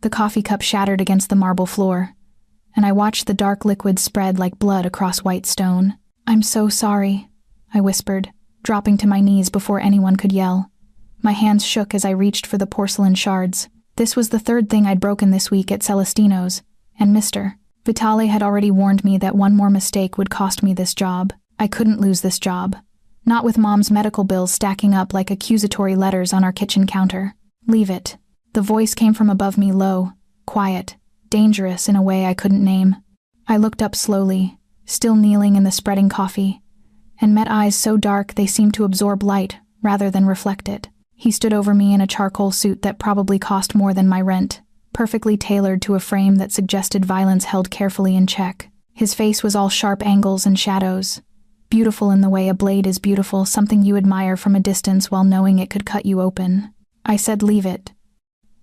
The coffee cup shattered against the marble floor, and I watched the dark liquid spread like blood across white stone. "I'm so sorry," I whispered, dropping to my knees before anyone could yell. My hands shook as I reached for the porcelain shards. This was the third thing I'd broken this week at Celestino's, and Mr. Vitale had already warned me that one more mistake would cost me this job. I couldn't lose this job. Not with Mom's medical bills stacking up like accusatory letters on our kitchen counter. "Leave it." The voice came from above me, low, quiet, dangerous in a way I couldn't name. I looked up slowly, still kneeling in the spreading coffee, and met eyes so dark they seemed to absorb light rather than reflect it. He stood over me in a charcoal suit that probably cost more than my rent, perfectly tailored to a frame that suggested violence held carefully in check. His face was all sharp angles and shadows, beautiful in the way a blade is beautiful, something you admire from a distance while knowing it could cut you open. I said, "Leave it."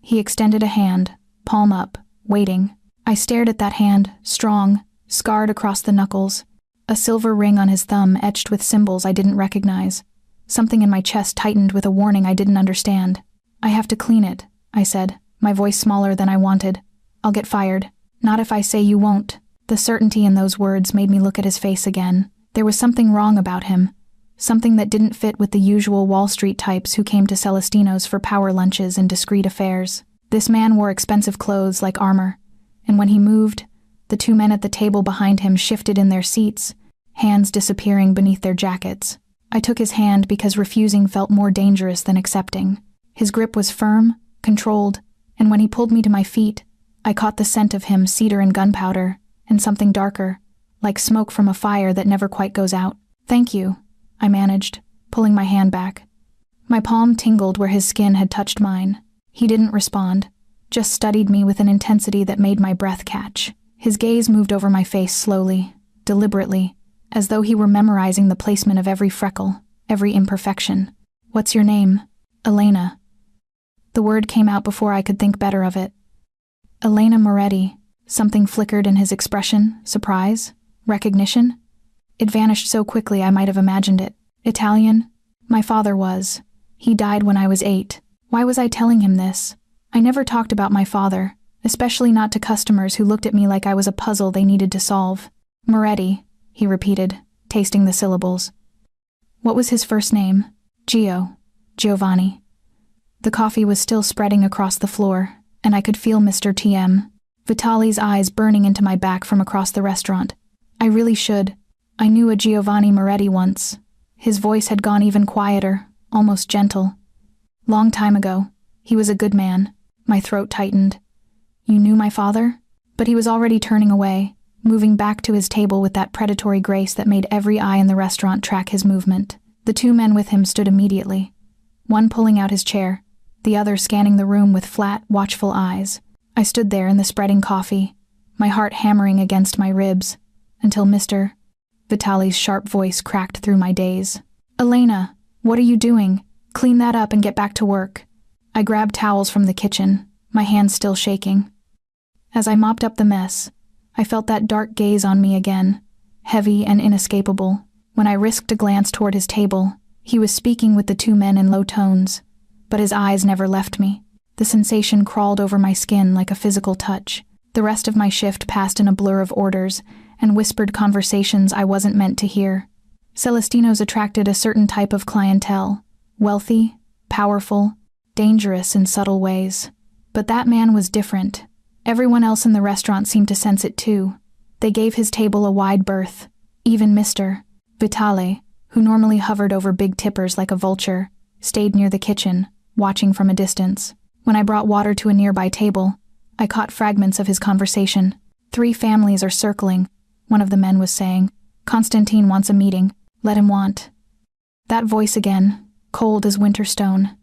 He extended a hand, palm up, waiting. I stared at that hand, strong, scarred across the knuckles, a silver ring on his thumb etched with symbols I didn't recognize. Something in my chest tightened with a warning I didn't understand. "I have to clean it," I said, my voice smaller than I wanted. "I'll get fired." "Not if I say you won't." The certainty in those words made me look at his face again. There was something wrong about him, something that didn't fit with the usual Wall Street types who came to Celestino's for power lunches and discreet affairs. This man wore expensive clothes like armor, and when he moved, the two men at the table behind him shifted in their seats, hands disappearing beneath their jackets. I took his hand because refusing felt more dangerous than accepting. His grip was firm, controlled, and when he pulled me to my feet, I caught the scent of him, cedar and gunpowder, and something darker, like smoke from a fire that never quite goes out. "Thank you," I managed, pulling my hand back. My palm tingled where his skin had touched mine. He didn't respond, just studied me with an intensity that made my breath catch. His gaze moved over my face slowly, deliberately, as though he were memorizing the placement of every freckle, every imperfection. "What's your name?" "Elena." The word came out before I could think better of it. "Elena Moretti." Something flickered in his expression, surprise, recognition. It vanished so quickly I might have imagined it. "Italian?" "My father was. He died when I was 8. Why was I telling him this? I never talked about my father, especially not to customers who looked at me like I was a puzzle they needed to solve. "Moretti," he repeated, tasting the syllables. "What was his first name?" Giovanni." The coffee was still spreading across the floor, and I could feel Mr. T.M. Vitale's eyes burning into my back from across the restaurant. "I really should. I knew a Giovanni Moretti once." His voice had gone even quieter, almost gentle. "Long time ago. He was a good man." My throat tightened. "You knew my father?" But he was already turning away, moving back to his table with that predatory grace that made every eye in the restaurant track his movement. The two men with him stood immediately, one pulling out his chair, the other scanning the room with flat, watchful eyes. I stood there in the spreading coffee, my heart hammering against my ribs, until Mr. Vitale's sharp voice cracked through my daze. "Elena, what are you doing? Clean that up and get back to work." I grabbed towels from the kitchen, my hands still shaking. As I mopped up the mess, I felt that dark gaze on me again, heavy and inescapable. When I risked a glance toward his table, he was speaking with the two men in low tones, but his eyes never left me. The sensation crawled over my skin like a physical touch. The rest of my shift passed in a blur of orders and whispered conversations I wasn't meant to hear. Celestino's attracted a certain type of clientele, wealthy, powerful, dangerous in subtle ways. But that man was different. Everyone else in the restaurant seemed to sense it too. They gave his table a wide berth. Even Mr. Vitale, who normally hovered over big tippers like a vulture, stayed near the kitchen, watching from a distance. When I brought water to a nearby table, I caught fragments of his conversation. "3 families are circling," one of the men was saying. "Constantine wants a meeting. Let him want." That voice again, cold as winter stone.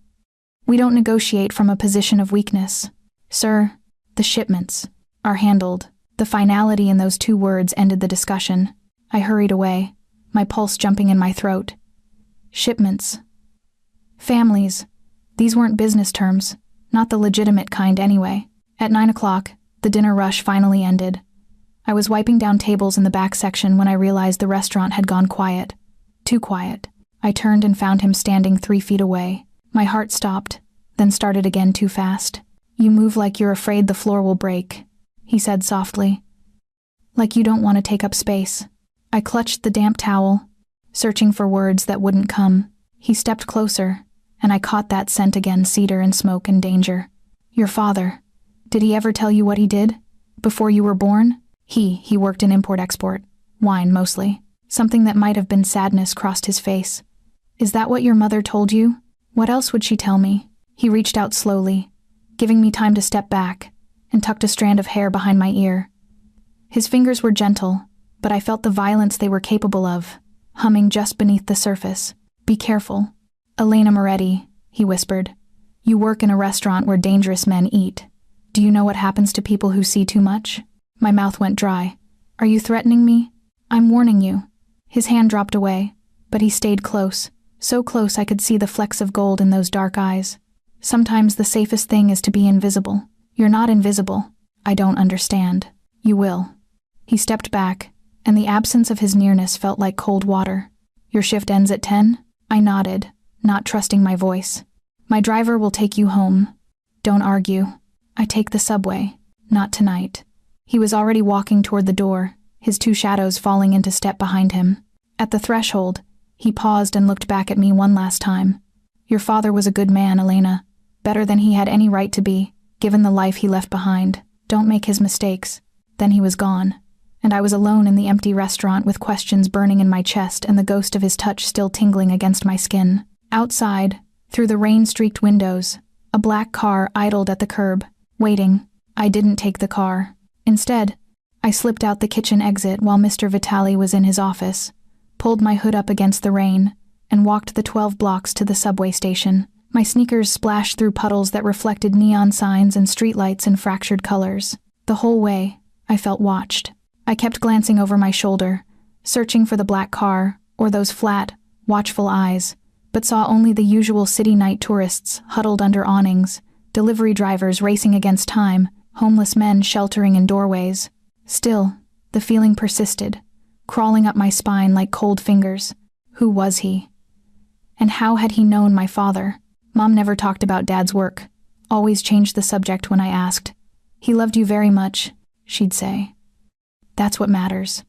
"We don't negotiate from a position of weakness. Sir, the shipments are handled." The finality in those 2 words ended the discussion. I hurried away, my pulse jumping in my throat. Shipments. Families. These weren't business terms, not the legitimate kind anyway. At 9 o'clock, the dinner rush finally ended. I was wiping down tables in the back section when I realized the restaurant had gone quiet. Too quiet. I turned and found him standing 3 feet away. My heart stopped, then started again too fast. You move like you're afraid the floor will break, he said softly. Like you don't want to take up space. I clutched the damp towel, searching for words that wouldn't come. He stepped closer, and I caught that scent again, cedar and smoke and danger. Your father. Did he ever tell you what he did? Before you were born? He worked in import-export. Wine, mostly. Something that might have been sadness crossed his face. Is that what your mother told you? What else would she tell me? He reached out slowly, giving me time to step back, and tucked a strand of hair behind my ear. His fingers were gentle, but I felt the violence they were capable of, humming just beneath the surface. Be careful. Elena Moretti, he whispered. You work in a restaurant where dangerous men eat. Do you know what happens to people who see too much? My mouth went dry. Are you threatening me? I'm warning you. His hand dropped away, but he stayed close, so close I could see the flecks of gold in those dark eyes. Sometimes the safest thing is to be invisible. You're not invisible. I don't understand. You will. He stepped back, and the absence of his nearness felt like cold water. Your shift ends at 10? I nodded, not trusting my voice. My driver will take you home. Don't argue. I take the subway. Not tonight. He was already walking toward the door, his two shadows falling into step behind him. At the threshold, he paused and looked back at me one last time. Your father was a good man, Elena. Better than he had any right to be, given the life he left behind. Don't make his mistakes. Then he was gone, and I was alone in the empty restaurant with questions burning in my chest and the ghost of his touch still tingling against my skin. Outside, through the rain-streaked windows, a black car idled at the curb, waiting. I didn't take the car. Instead, I slipped out the kitchen exit while Mr. Vitali was in his office, pulled my hood up against the rain, and walked the 12 blocks to the subway station. My sneakers splashed through puddles that reflected neon signs and streetlights in fractured colors. The whole way, I felt watched. I kept glancing over my shoulder, searching for the black car or those flat, watchful eyes, but saw only the usual city night tourists huddled under awnings, delivery drivers racing against time, homeless men sheltering in doorways. Still, the feeling persisted, crawling up my spine like cold fingers. Who was he? And how had he known my father? Mom never talked about Dad's work, always changed the subject when I asked. He loved you very much, she'd say. That's what matters.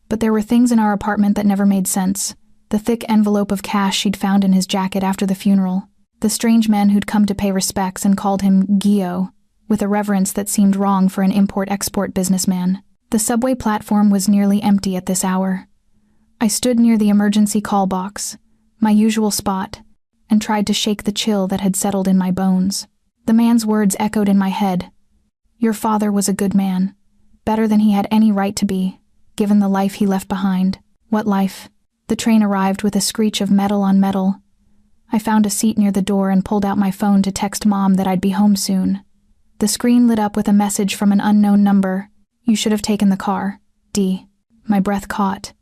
But there were things in our apartment that never made sense. The thick envelope of cash she'd found in his jacket after the funeral. The strange men who'd come to pay respects and called him Gio, with a reverence that seemed wrong for an import-export businessman. The subway platform was nearly empty at this hour. I stood near the emergency call box, my usual spot, and tried to shake the chill that had settled in my bones. The man's words echoed in my head. Your father was a good man, better than he had any right to be, given the life he left behind. What life? The train arrived with a screech of metal on metal. I found a seat near the door and pulled out my phone to text Mom that I'd be home soon. The screen lit up with a message from an unknown number. You should have taken the car. D. My breath caught.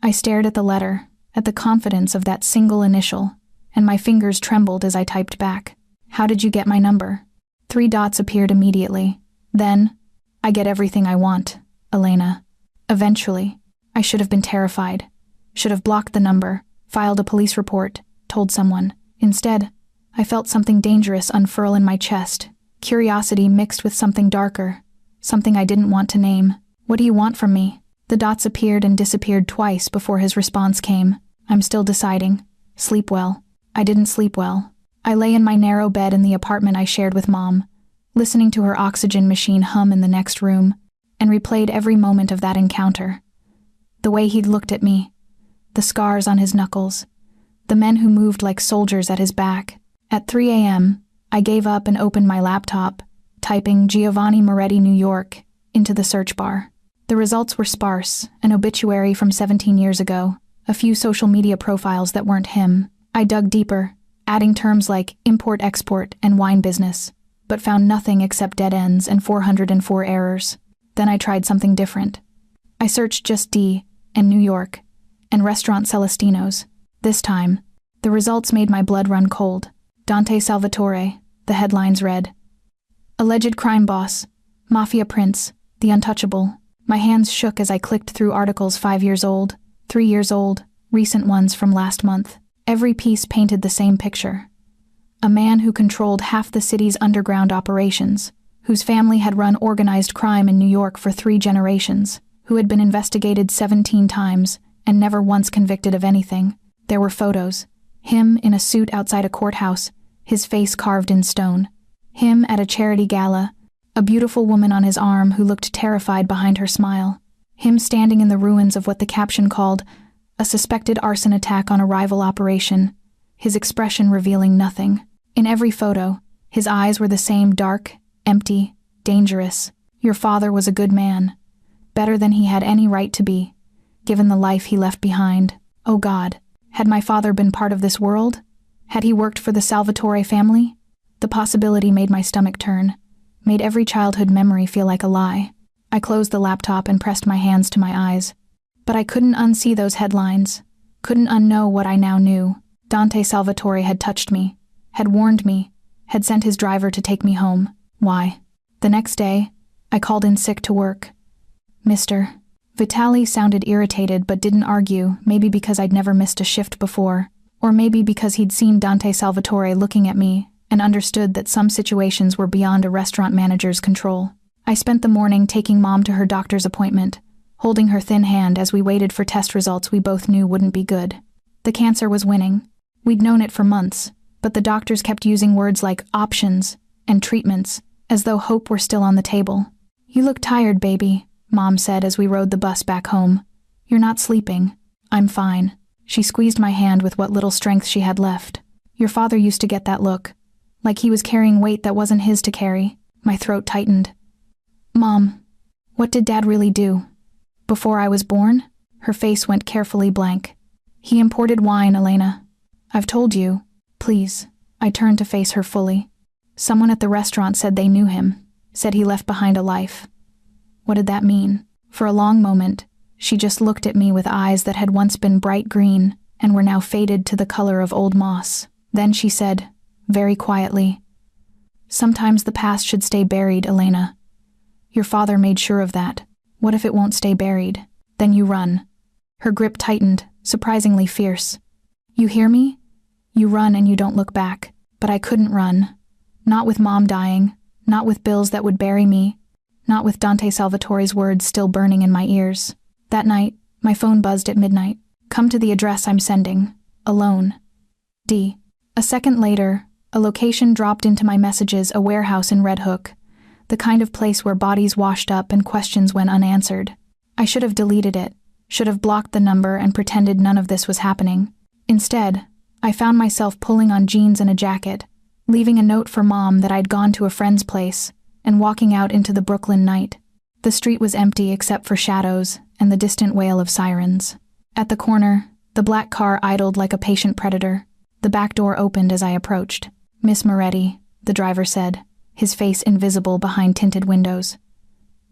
I stared at the letter, at the confidence of that single initial, and my fingers trembled as I typed back. How did you get my number? 3 dots appeared immediately. Then, I get everything I want, Elena. Eventually, I should have been terrified. Should have blocked the number, filed a police report, told someone. Instead, I felt something dangerous unfurl in my chest, curiosity mixed with something darker, something I didn't want to name. What do you want from me? The dots appeared and disappeared twice before his response came. I'm still deciding. Sleep well. I didn't sleep well. I lay in my narrow bed in the apartment I shared with Mom, listening to her oxygen machine hum in the next room, and replayed every moment of that encounter. The way he'd looked at me, the scars on his knuckles, the men who moved like soldiers at his back. At 3 a.m., I gave up and opened my laptop, typing Giovanni Moretti, New York, into the search bar. The results were sparse, an obituary from 17 years ago, a few social media profiles that weren't him. I dug deeper, adding terms like import-export and wine business, but found nothing except dead ends and 404 errors. Then I tried something different. I searched just D and New York, and Restaurant Celestino's. This time, the results made my blood run cold. Dante Salvatore, the headlines read. Alleged crime boss, Mafia prince, the untouchable. My hands shook as I clicked through articles 5 years old, 3 years old, recent ones from last month. Every piece painted the same picture. A man who controlled half the city's underground operations, whose family had run organized crime in New York for 3 generations, who had been investigated 17 times and never once convicted of anything. There were photos. Him in a suit outside a courthouse, his face carved in stone. Him at a charity gala, a beautiful woman on his arm who looked terrified behind her smile. Him standing in the ruins of what the caption called a suspected arson attack on a rival operation, his expression revealing nothing. In every photo, his eyes were the same, dark, empty, dangerous. Your father was a good man, better than he had any right to be, given the life he left behind. Oh God, had my father been part of this world? Had he worked for the Salvatore family? The possibility made my stomach turn, made every childhood memory feel like a lie. I closed the laptop and pressed my hands to my eyes. But I couldn't unsee those headlines, couldn't unknow what I now knew. Dante Salvatore had touched me, had warned me, had sent his driver to take me home. Why? The next day, I called in sick to work. Mr. Vitali sounded irritated but didn't argue, maybe because I'd never missed a shift before, or maybe because he'd seen Dante Salvatore looking at me and understood that some situations were beyond a restaurant manager's control. I spent the morning taking Mom to her doctor's appointment, holding her thin hand as we waited for test results we both knew wouldn't be good. The cancer was winning. We'd known it for months, but the doctors kept using words like options and treatments, as though hope were still on the table. "You look tired, baby," Mom said as we rode the bus back home. "You're not sleeping." "I'm fine." She squeezed my hand with what little strength she had left. "Your father used to get that look, like he was carrying weight that wasn't his to carry." My throat tightened. "Mom, what did Dad really do? Before I was born?" Her face went carefully blank. "He imported wine, Elena. I've told you." "Please." I turned to face her fully. "Someone at the restaurant said they knew him, said he left behind a life." What did that mean? For a long moment, she just looked at me with eyes that had once been bright green and were now faded to the color of old moss. Then she said, very quietly, "Sometimes the past should stay buried, Elena. Your father made sure of that. What if it won't stay buried? Then you run." Her grip tightened, surprisingly fierce. "You hear me? You run and you don't look back." But I couldn't run. Not with Mom dying, not with bills that would bury me, not with Dante Salvatore's words still burning in my ears. That night, my phone buzzed at midnight. "Come to the address I'm sending. Alone. D." A second later, a location dropped into my messages, a warehouse in Red Hook, the kind of place where bodies washed up and questions went unanswered. I should have deleted it, should have blocked the number and pretended none of this was happening. Instead, I found myself pulling on jeans and a jacket, leaving a note for Mom that I'd gone to a friend's place, and walking out into the Brooklyn night. The street was empty except for shadows and the distant wail of sirens. At the corner, the black car idled like a patient predator. The back door opened as I approached. "Miss Moretti," the driver said, his face invisible behind tinted windows.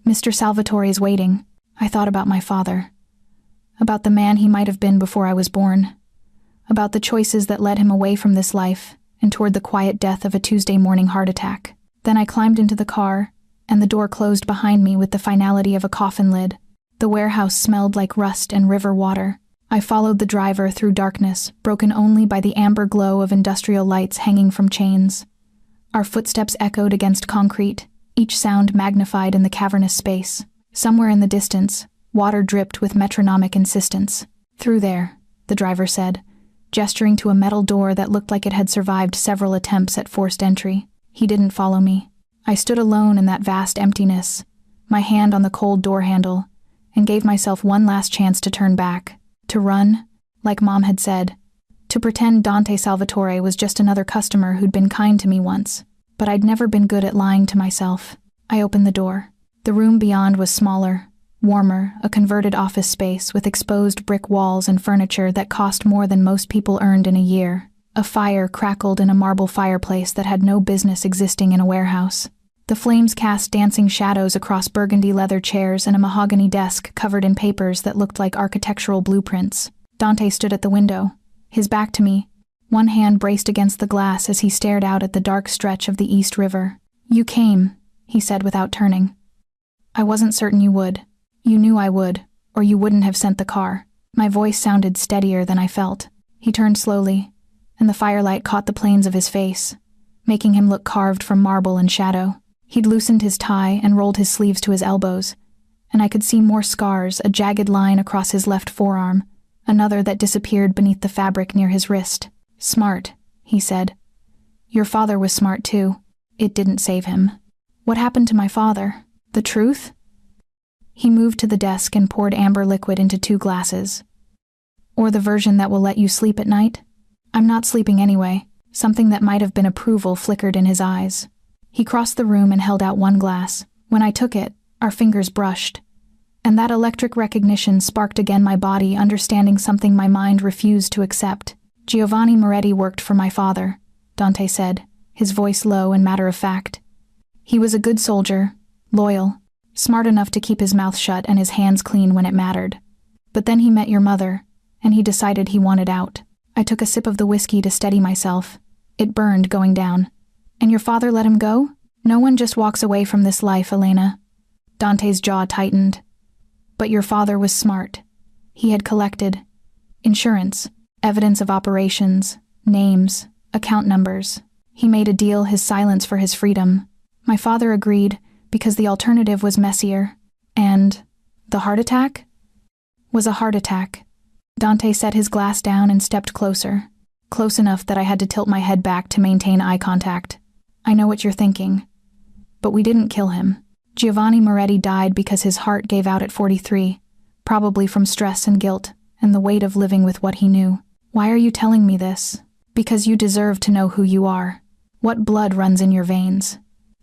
"Mr. Salvatore is waiting." I thought about my father, about the man he might have been before I was born, about the choices that led him away from this life and toward the quiet death of a Tuesday morning heart attack. Then I climbed into the car, and the door closed behind me with the finality of a coffin lid. The warehouse smelled like rust and river water. I followed the driver through darkness, broken only by the amber glow of industrial lights hanging from chains. Our footsteps echoed against concrete, each sound magnified in the cavernous space. Somewhere in the distance, water dripped with metronomic insistence. "Through there," the driver said, gesturing to a metal door that looked like it had survived several attempts at forced entry. He didn't follow me. I stood alone in that vast emptiness, my hand on the cold door handle, and gave myself one last chance to turn back, to run, like Mom had said, to pretend Dante Salvatore was just another customer who'd been kind to me once. But I'd never been good at lying to myself. I opened the door. The room beyond was smaller, warmer, a converted office space with exposed brick walls and furniture that cost more than most people earned in a year. A fire crackled in a marble fireplace that had no business existing in a warehouse. The flames cast dancing shadows across burgundy leather chairs and a mahogany desk covered in papers that looked like architectural blueprints. Dante stood at the window, his back to me, one hand braced against the glass as he stared out at the dark stretch of the East River. "You came," he said without turning. "I wasn't certain you would. You knew I would, or you wouldn't have sent the car." My voice sounded steadier than I felt. He turned slowly, and the firelight caught the planes of his face, making him look carved from marble and shadow. He'd loosened his tie and rolled his sleeves to his elbows, and I could see more scars, a jagged line across his left forearm, another that disappeared beneath the fabric near his wrist. "Smart," he said. "Your father was smart too. It didn't save him." "What happened to my father? The truth?" He moved to the desk and poured amber liquid into 2 glasses. "Or the version that will let you sleep at night?" "I'm not sleeping anyway." Something that might have been approval flickered in his eyes. He crossed the room and held out 1 glass. When I took it, our fingers brushed. And that electric recognition sparked again my body, understanding something my mind refused to accept. "Giovanni Moretti worked for my father," Dante said, his voice low and matter-of-fact. "He was a good soldier, loyal, smart enough to keep his mouth shut and his hands clean when it mattered. But then he met your mother, and he decided he wanted out." I took a sip of the whiskey to steady myself. It burned going down. "And your father let him go?" "No one just walks away from this life, Elena." Dante's jaw tightened. "But your father was smart. He had collected insurance, evidence of operations, names, account numbers. He made a deal, his silence for his freedom. My father agreed because the alternative was messier. And the heart attack?" "Was a heart attack." Dante set his glass down and stepped closer, close enough that I had to tilt my head back to maintain eye contact. "I know what you're thinking. But we didn't kill him. Giovanni Moretti died because his heart gave out at 43, probably from stress and guilt, and the weight of living with what he knew." "Why are you telling me this?" "Because you deserve to know who you are. What blood runs in your veins."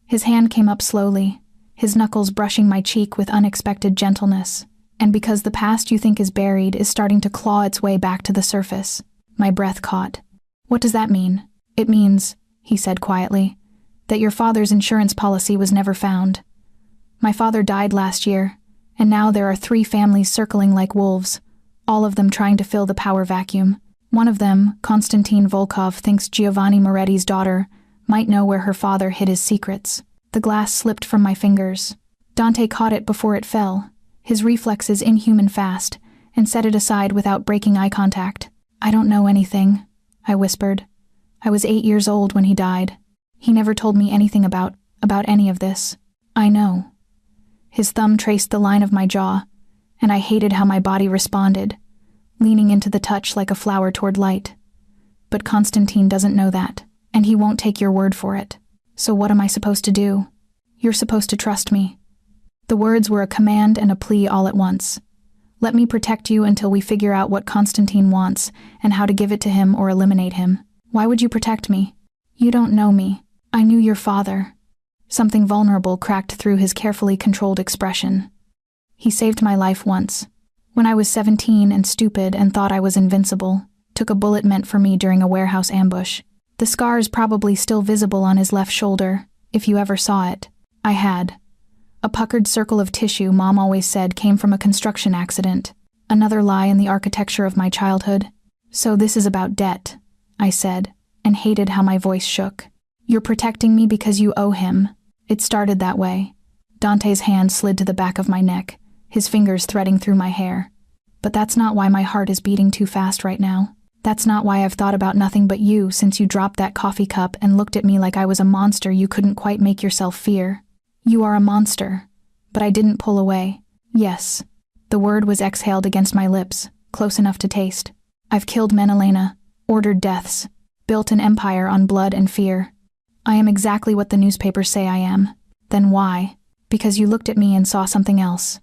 His hand came up slowly, his knuckles brushing my cheek with unexpected gentleness. "And because the past you think is buried is starting to claw its way back to the surface." My breath caught. "What does that mean?" "It means," he said quietly, "that your father's insurance policy was never found. My father died last year, and now there are 3 families circling like wolves, all of them trying to fill the power vacuum. One of them, Konstantin Volkov, thinks Giovanni Moretti's daughter might know where her father hid his secrets." The glass slipped from my fingers. Dante caught it before it fell, his reflexes inhuman fast, and set it aside without breaking eye contact. "I don't know anything," I whispered. "I was 8 years old when he died. He never told me anything about any of this." "I know." His thumb traced the line of my jaw, and I hated how my body responded, leaning into the touch like a flower toward light. "But Konstantin doesn't know that, and he won't take your word for it. So what am I supposed to do?" "You're supposed to trust me." The words were a command and a plea all at once. "Let me protect you until we figure out what Konstantin wants and how to give it to him or eliminate him." "Why would you protect me?" "You don't know me. I knew your father." Something vulnerable cracked through his carefully controlled expression. "He saved my life once. When I was 17 and stupid and thought I was invincible, took a bullet meant for me during a warehouse ambush. The scar's probably still visible on his left shoulder, if you ever saw it. I had. A puckered circle of tissue Mom always said came from a construction accident. Another lie in the architecture of my childhood. So this is about debt," I said, and hated how my voice shook. "You're protecting me because you owe him." It started that way. Dante's hand slid to the back of my neck, his fingers threading through my hair. "But that's not why my heart is beating too fast right now. That's not why I've thought about nothing but you since you dropped that coffee cup and looked at me like I was a monster you couldn't quite make yourself fear. You are a monster." But I didn't pull away. "Yes." The word was exhaled against my lips, close enough to taste. "I've killed men, Elena, ordered deaths, built an empire on blood and fear. I am exactly what the newspapers say I am." "Then why?" "Because you looked at me and saw something else.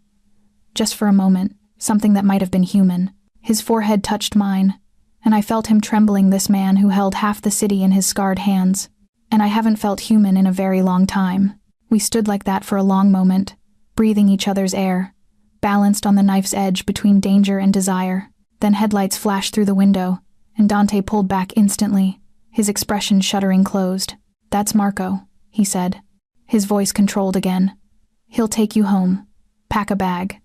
Just for a moment, something that might have been human." His forehead touched mine, and I felt him trembling, this man who held half the city in his scarred hands. And I haven't felt human in a very long time. We stood like that for a long moment, breathing each other's air, balanced on the knife's edge between danger and desire. Then headlights flashed through the window, and Dante pulled back instantly, his expression shuddering closed. "That's Marco," he said, his voice controlled again. "He'll take you home. Pack a bag.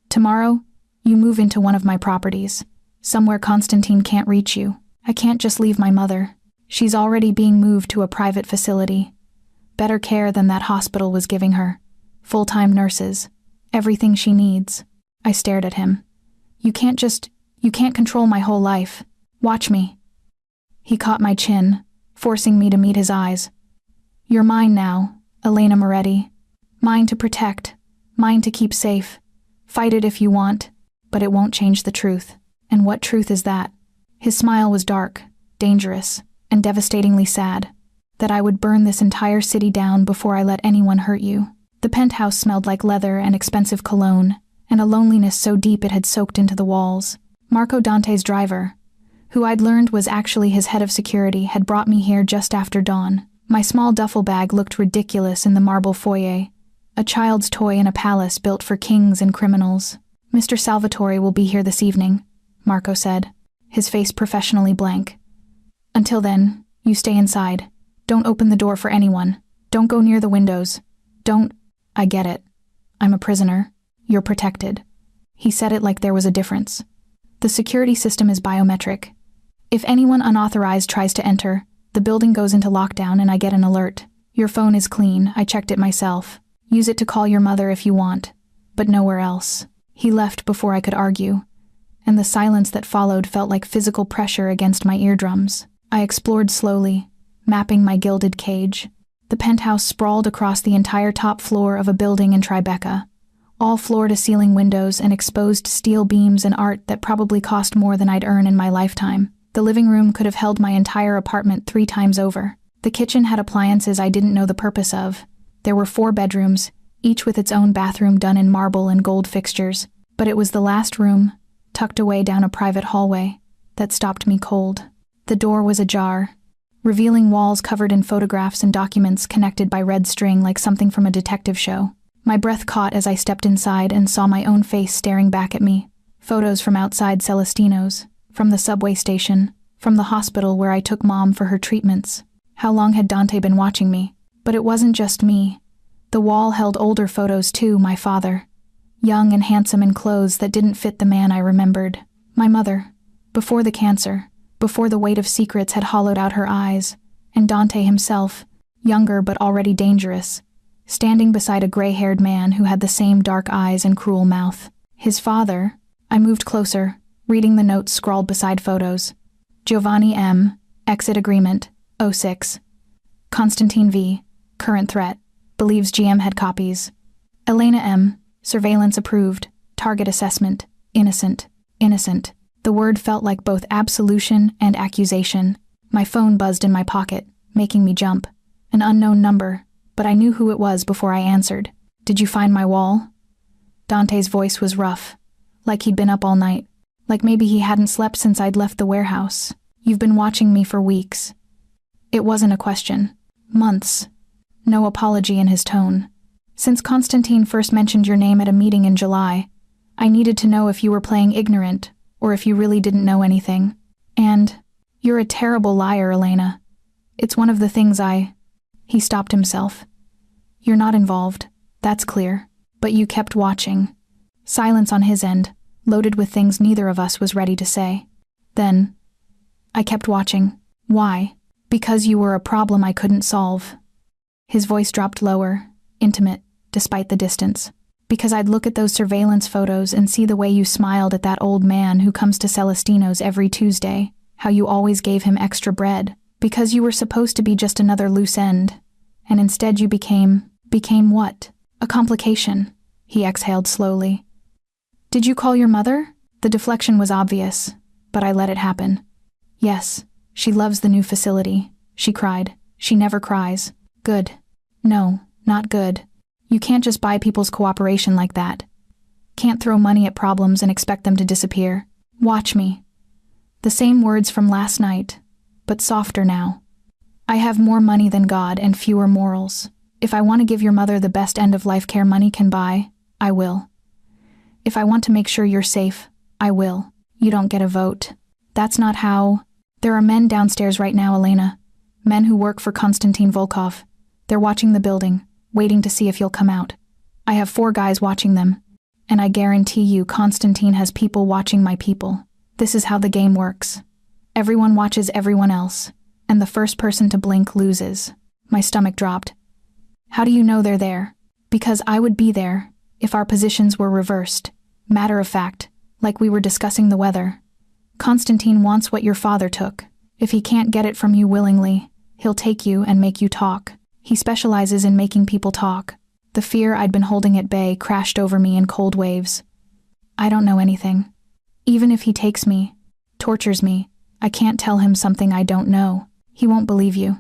Tomorrow, you move into one of my properties, somewhere Konstantin can't reach you. I can't just leave my mother. She's already being moved to a private facility. Better care than that hospital was giving her. Full-time nurses. Everything she needs." I stared at him. You can't control my whole life. Watch me." He caught my chin, forcing me to meet his eyes, You're mine now, Elena Moretti. Mine to protect, mine to keep safe. Fight it if you want, but it won't change the truth. And what truth is that? His smile was dark, dangerous, and devastatingly sad. That I would burn this entire city down before I let anyone hurt you. The penthouse smelled like leather and expensive cologne, and a loneliness so deep it had soaked into the walls. Marco Dante's driver, who I'd learned was actually his head of security, had brought me here just after dawn. My small duffel bag looked ridiculous in the marble foyer, a child's toy in a palace built for kings and criminals. Mr. Salvatore will be here this evening, Marco said, his face professionally blank. Until then, you stay inside. Don't open the door for anyone. Don't go near the windows. Don't... I get it. I'm a prisoner. You're protected. He said it like there was a difference. The security system is biometric. If anyone unauthorized tries to enter, the building goes into lockdown and I get an alert. Your phone is clean, I checked it myself. Use it to call your mother if you want, but nowhere else. He left before I could argue, and the silence that followed felt like physical pressure against my eardrums. I explored slowly, mapping my gilded cage. The penthouse sprawled across the entire top floor of a building in Tribeca, all floor-to-ceiling windows and exposed steel beams and art that probably cost more than I'd earn in my lifetime. The living room could have held my entire apartment 3 times over. The kitchen had appliances I didn't know the purpose of. There were 4 bedrooms, each with its own bathroom done in marble and gold fixtures. But it was the last room, tucked away down a private hallway, that stopped me cold. The door was ajar, revealing walls covered in photographs and documents connected by red string like something from a detective show. My breath caught as I stepped inside and saw my own face staring back at me. Photos from outside Celestino's, from the subway station, from the hospital where I took Mom for her treatments. How long had Dante been watching me? But it wasn't just me. The wall held older photos too, my father. Young and handsome in clothes that didn't fit the man I remembered. My mother, before the cancer, before the weight of secrets had hollowed out her eyes, and Dante himself, younger but already dangerous, standing beside a gray-haired man who had the same dark eyes and cruel mouth. His father. I moved closer, reading the notes scrawled beside photos. Giovanni M., exit agreement, 06. Constantine V., current threat, believes GM had copies. Elena M., surveillance approved, target assessment, innocent, innocent. The word felt like both absolution and accusation. My phone buzzed in my pocket, making me jump. An unknown number, but I knew who it was before I answered. Did you find my wall? Dante's voice was rough, like he'd been up all night, like maybe he hadn't slept since I'd left the warehouse. You've been watching me for weeks. It wasn't a question. Months. No apology in his tone. Since Constantine first mentioned your name at a meeting in July, I needed to know if you were playing ignorant, or if you really didn't know anything. And you're a terrible liar, Elena. It's one of the things He stopped himself. You're not involved, that's clear, but you kept watching. Silence on his end, loaded with things neither of us was ready to say. Then, I kept watching. Why? Because you were a problem I couldn't solve. His voice dropped lower, intimate, despite the distance. Because I'd look at those surveillance photos and see the way you smiled at that old man who comes to Celestino's every Tuesday, how you always gave him extra bread. Because you were supposed to be just another loose end, and instead you became what? A complication. He exhaled slowly. Did you call your mother? The deflection was obvious, but I let it happen. Yes, she loves the new facility, she cried. She never cries. Good. No, not good. You can't just buy people's cooperation like that. Can't throw money at problems and expect them to disappear. Watch me. The same words from last night, but softer now. I have more money than God and fewer morals. If I want to give your mother the best end-of-life care money can buy, I will. If I want to make sure you're safe, I will. You don't get a vote. That's not how... There are men downstairs right now, Elena. Men who work for Konstantin Volkov. They're watching the building, waiting to see if you'll come out. I have 4 guys watching them, and I guarantee you Konstantin has people watching my people. This is how the game works. Everyone watches everyone else, and the first person to blink loses. My stomach dropped. How do you know they're there? Because I would be there if our positions were reversed. Matter of fact, like we were discussing the weather. Konstantin wants what your father took. If he can't get it from you willingly, he'll take you and make you talk. He specializes in making people talk. The fear I'd been holding at bay crashed over me in cold waves. I don't know anything. Even if he takes me, tortures me, I can't tell him something I don't know. He won't believe you.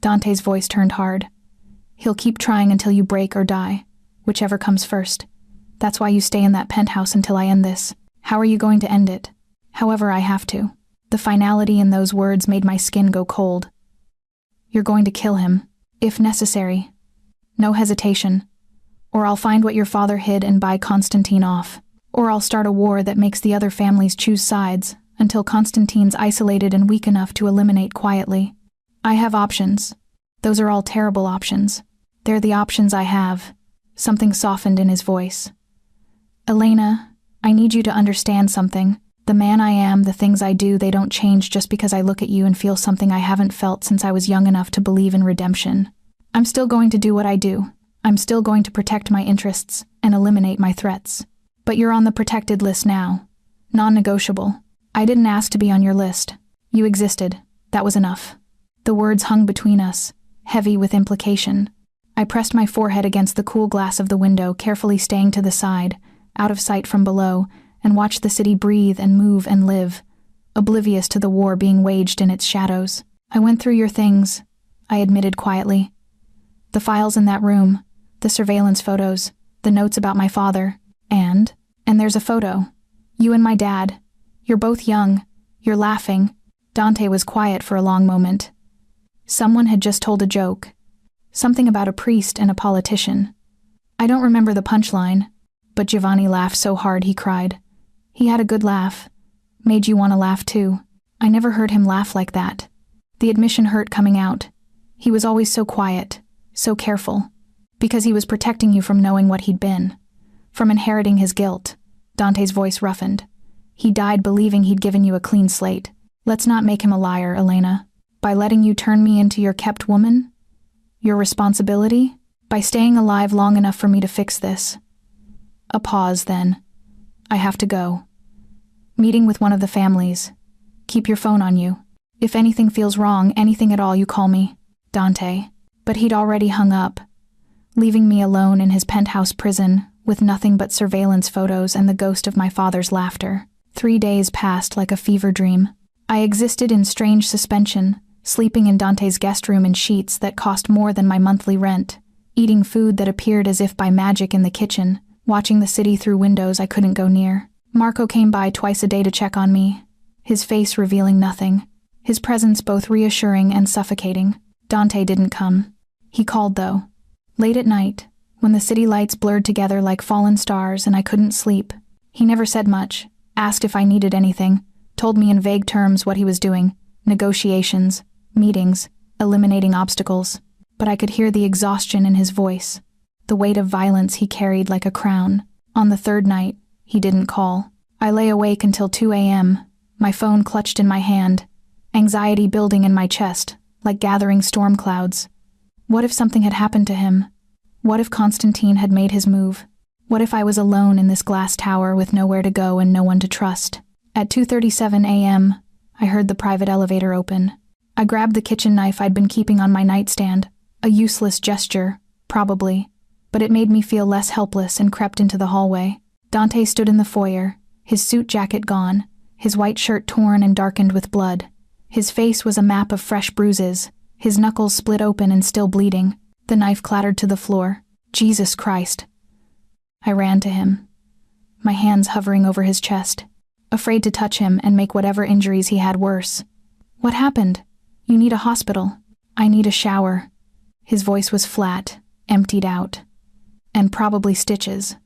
Dante's voice turned hard. He'll keep trying until you break or die, whichever comes first. That's why you stay in that penthouse until I end this. How are you going to end it? However I have to. The finality in those words made my skin go cold. You're going to kill him, if necessary. No hesitation. Or I'll find what your father hid and buy Constantine off. Or I'll start a war that makes the other families choose sides, until Constantine's isolated and weak enough to eliminate quietly. I have options. Those are all terrible options. They're the options I have. Something softened in his voice. Elena, I need you to understand something. The man I am, the things I do, they don't change just because I look at you and feel something I haven't felt since I was young enough to believe in redemption. I'm still going to do what I do. I'm still going to protect my interests and eliminate my threats. But you're on the protected list now. Non-negotiable. I didn't ask to be on your list. You existed. That was enough. The words hung between us, heavy with implication. I pressed my forehead against the cool glass of the window, carefully staying to the side, out of sight from below, and watched the city breathe and move and live, oblivious to the war being waged in its shadows. I went through your things, I admitted quietly. The files in that room, the surveillance photos, the notes about my father, and there's a photo. You and my dad. You're both young. You're laughing. Dante was quiet for a long moment. Someone had just told a joke. Something about a priest and a politician. I don't remember the punchline, but Giovanni laughed so hard he cried. He had a good laugh. Made you want to laugh too. I never heard him laugh like that. The admission hurt coming out. He was always so quiet, so careful. Because he was protecting you from knowing what he'd been. From inheriting his guilt. Dante's voice roughened. He died believing he'd given you a clean slate. Let's not make him a liar, Elena. By letting you turn me into your kept woman? Your responsibility? By staying alive long enough for me to fix this. A pause, then. I have to go. Meeting with one of the families. Keep your phone on you. If anything feels wrong, anything at all, you call me. Dante. But he'd already hung up, leaving me alone in his penthouse prison, with nothing but surveillance photos and the ghost of my father's laughter. 3 days passed like a fever dream. I existed in strange suspension, sleeping in Dante's guest room in sheets that cost more than my monthly rent, eating food that appeared as if by magic in the kitchen, watching the city through windows I couldn't go near. Marco came by twice a day to check on me, his face revealing nothing, his presence both reassuring and suffocating. Dante didn't come. He called, though. Late at night, when the city lights blurred together like fallen stars and I couldn't sleep. He never said much, asked if I needed anything, told me in vague terms what he was doing, negotiations, meetings, eliminating obstacles. But I could hear the exhaustion in his voice, the weight of violence he carried like a crown. On the third night, he didn't call. I lay awake until 2 a.m., my phone clutched in my hand, anxiety building in my chest, like gathering storm clouds. What if something had happened to him? What if Constantine had made his move? What if I was alone in this glass tower with nowhere to go and no one to trust? At 2:37 a.m., I heard the private elevator open. I grabbed the kitchen knife I'd been keeping on my nightstand, a useless gesture, probably, but it made me feel less helpless and crept into the hallway. Dante stood in the foyer, his suit jacket gone, his white shirt torn and darkened with blood. His face was a map of fresh bruises, his knuckles split open and still bleeding. The knife clattered to the floor. Jesus Christ. I ran to him, my hands hovering over his chest, afraid to touch him and make whatever injuries he had worse. What happened? You need a hospital. I need a shower. His voice was flat, emptied out. And probably stitches.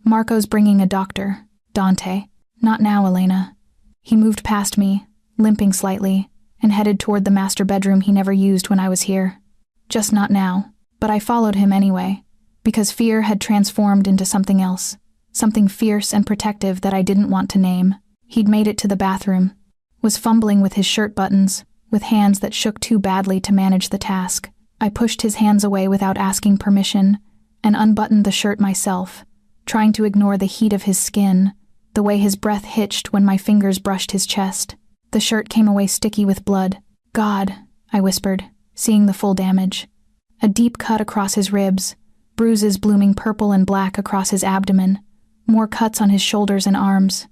Marco's bringing a doctor. Dante. Not now, Elena. He moved past me, limping slightly, and headed toward the master bedroom he never used when I was here. Just not now. But I followed him anyway, because fear had transformed into something else, something fierce and protective that I didn't want to name. He'd made it to the bathroom, was fumbling with his shirt buttons, with hands that shook too badly to manage the task. I pushed his hands away without asking permission, and unbuttoned the shirt myself, trying to ignore the heat of his skin, the way his breath hitched when my fingers brushed his chest. The shirt came away sticky with blood. God, I whispered, seeing the full damage. A deep cut across his ribs, bruises blooming purple and black across his abdomen, more cuts on his shoulders and arms.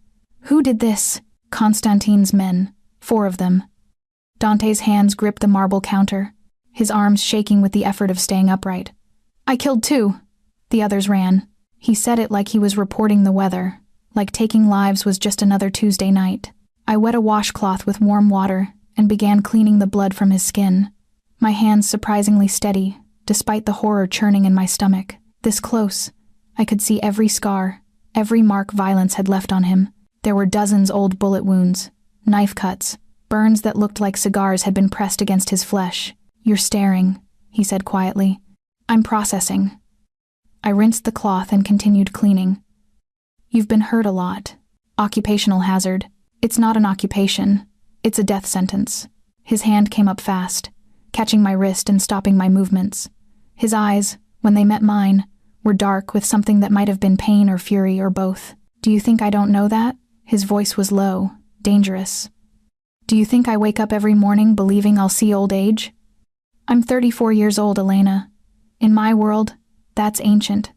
Who did this? Constantine's men, 4 of them. Dante's hands gripped the marble counter, his arms shaking with the effort of staying upright. I killed 2. The others ran. He said it like he was reporting the weather, like taking lives was just another Tuesday night. I wet a washcloth with warm water and began cleaning the blood from his skin, my hands surprisingly steady, despite the horror churning in my stomach. This close, I could see every scar, every mark violence had left on him. There were dozens old bullet wounds, knife cuts, burns that looked like cigars had been pressed against his flesh. You're staring, he said quietly. I'm processing. I rinsed the cloth and continued cleaning. You've been hurt a lot. Occupational hazard. It's not an occupation. It's a death sentence. His hand came up fast, catching my wrist and stopping my movements. His eyes, when they met mine, were dark with something that might have been pain or fury or both. Do you think I don't know that? His voice was low, dangerous. Do you think I wake up every morning believing I'll see old age? I'm 34 years old, Elena. In my world, that's ancient.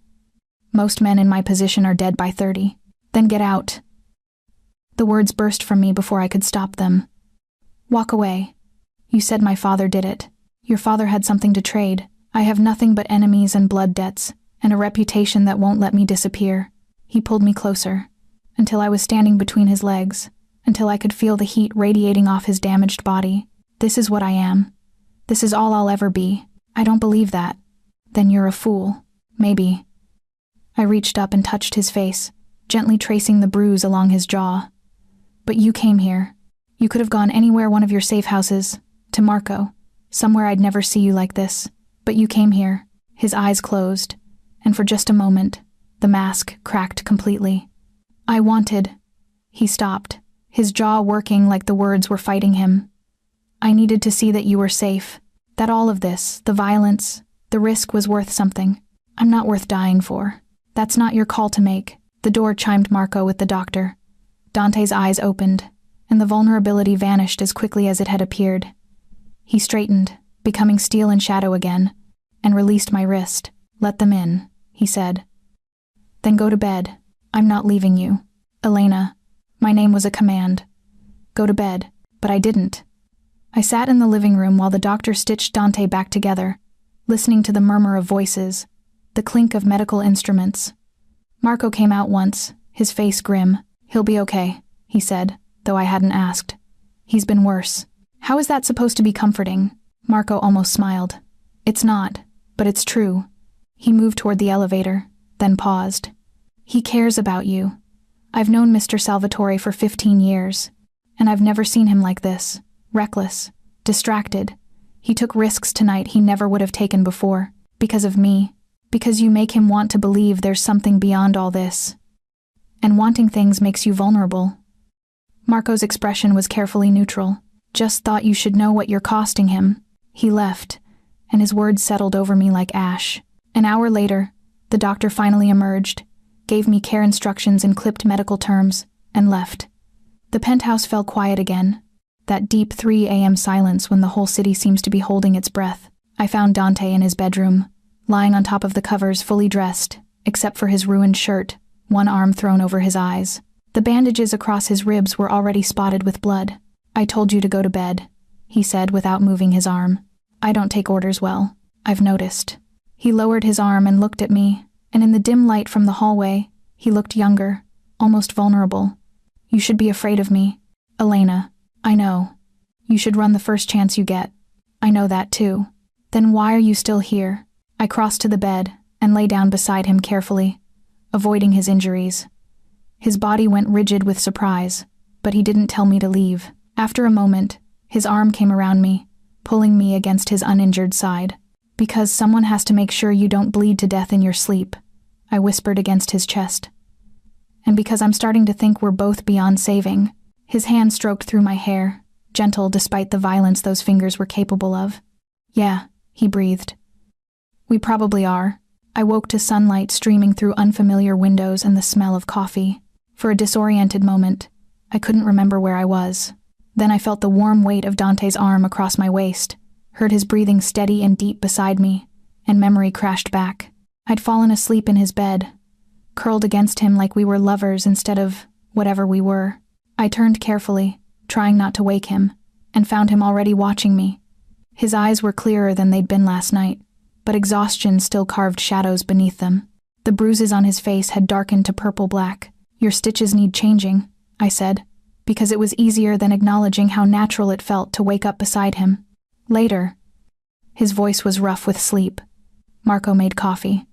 Most men in my position are dead by 30. Then get out. The words burst from me before I could stop them. Walk away. You said my father did it. Your father had something to trade. I have nothing but enemies and blood debts, and a reputation that won't let me disappear. He pulled me closer, until I was standing between his legs, until I could feel the heat radiating off his damaged body. This is what I am. This is all I'll ever be. I don't believe that. Then you're a fool. Maybe. I reached up and touched his face, gently tracing the bruise along his jaw. But you came here. You could have gone anywhere, one of your safe houses, to Marco, somewhere I'd never see you like this. But you came here. His eyes closed, and for just a moment, the mask cracked completely. I wanted. He stopped, his jaw working like the words were fighting him. I needed to see that you were safe, that all of this, the violence, the risk was worth something. I'm not worth dying for. That's not your call to make. The door chimed Marco with the doctor. Dante's eyes opened, and the vulnerability vanished as quickly as it had appeared. He straightened, becoming steel and shadow again, and released my wrist. Let them in, he said. Then go to bed. I'm not leaving you. Elena. My name was a command. Go to bed. But I didn't. I sat in the living room while the doctor stitched Dante back together, listening to the murmur of voices, the clink of medical instruments. Marco came out once, his face grim. He'll be okay, he said, though I hadn't asked. He's been worse. How is that supposed to be comforting? Marco almost smiled. It's not, but it's true. He moved toward the elevator, then paused. He cares about you. I've known Mr. Salvatore for 15 years, and I've never seen him like this. Reckless, distracted. He took risks tonight he never would have taken before, because of me, because you make him want to believe there's something beyond all this. And wanting things makes you vulnerable. Marco's expression was carefully neutral. Just thought you should know what you're costing him. He left, and his words settled over me like ash. An hour later, the doctor finally emerged, gave me care instructions in clipped medical terms, and left. The penthouse fell quiet again, that deep 3 a.m. silence when the whole city seems to be holding its breath. I found Dante in his bedroom, lying on top of the covers fully dressed, except for his ruined shirt, one arm thrown over his eyes. The bandages across his ribs were already spotted with blood. I told you to go to bed, he said without moving his arm. I don't take orders well. I've noticed. He lowered his arm and looked at me, and in the dim light from the hallway, he looked younger, almost vulnerable. You should be afraid of me. Elena, I know. You should run the first chance you get. I know that too. Then why are you still here? I crossed to the bed and lay down beside him carefully, avoiding his injuries. His body went rigid with surprise, but he didn't tell me to leave. After a moment, his arm came around me, pulling me against his uninjured side. Because someone has to make sure you don't bleed to death in your sleep, I whispered against his chest. And because I'm starting to think we're both beyond saving. His hand stroked through my hair, gentle despite the violence those fingers were capable of. Yeah, he breathed. We probably are. I woke to sunlight streaming through unfamiliar windows and the smell of coffee. For a disoriented moment, I couldn't remember where I was. Then I felt the warm weight of Dante's arm across my waist, heard his breathing steady and deep beside me, and memory crashed back. I'd fallen asleep in his bed, curled against him like we were lovers instead of whatever we were. I turned carefully, trying not to wake him, and found him already watching me. His eyes were clearer than they'd been last night, but exhaustion still carved shadows beneath them. The bruises on his face had darkened to purple-black. "Your stitches need changing," I said, because it was easier than acknowledging how natural it felt to wake up beside him. Later. His voice was rough with sleep. Marco made coffee.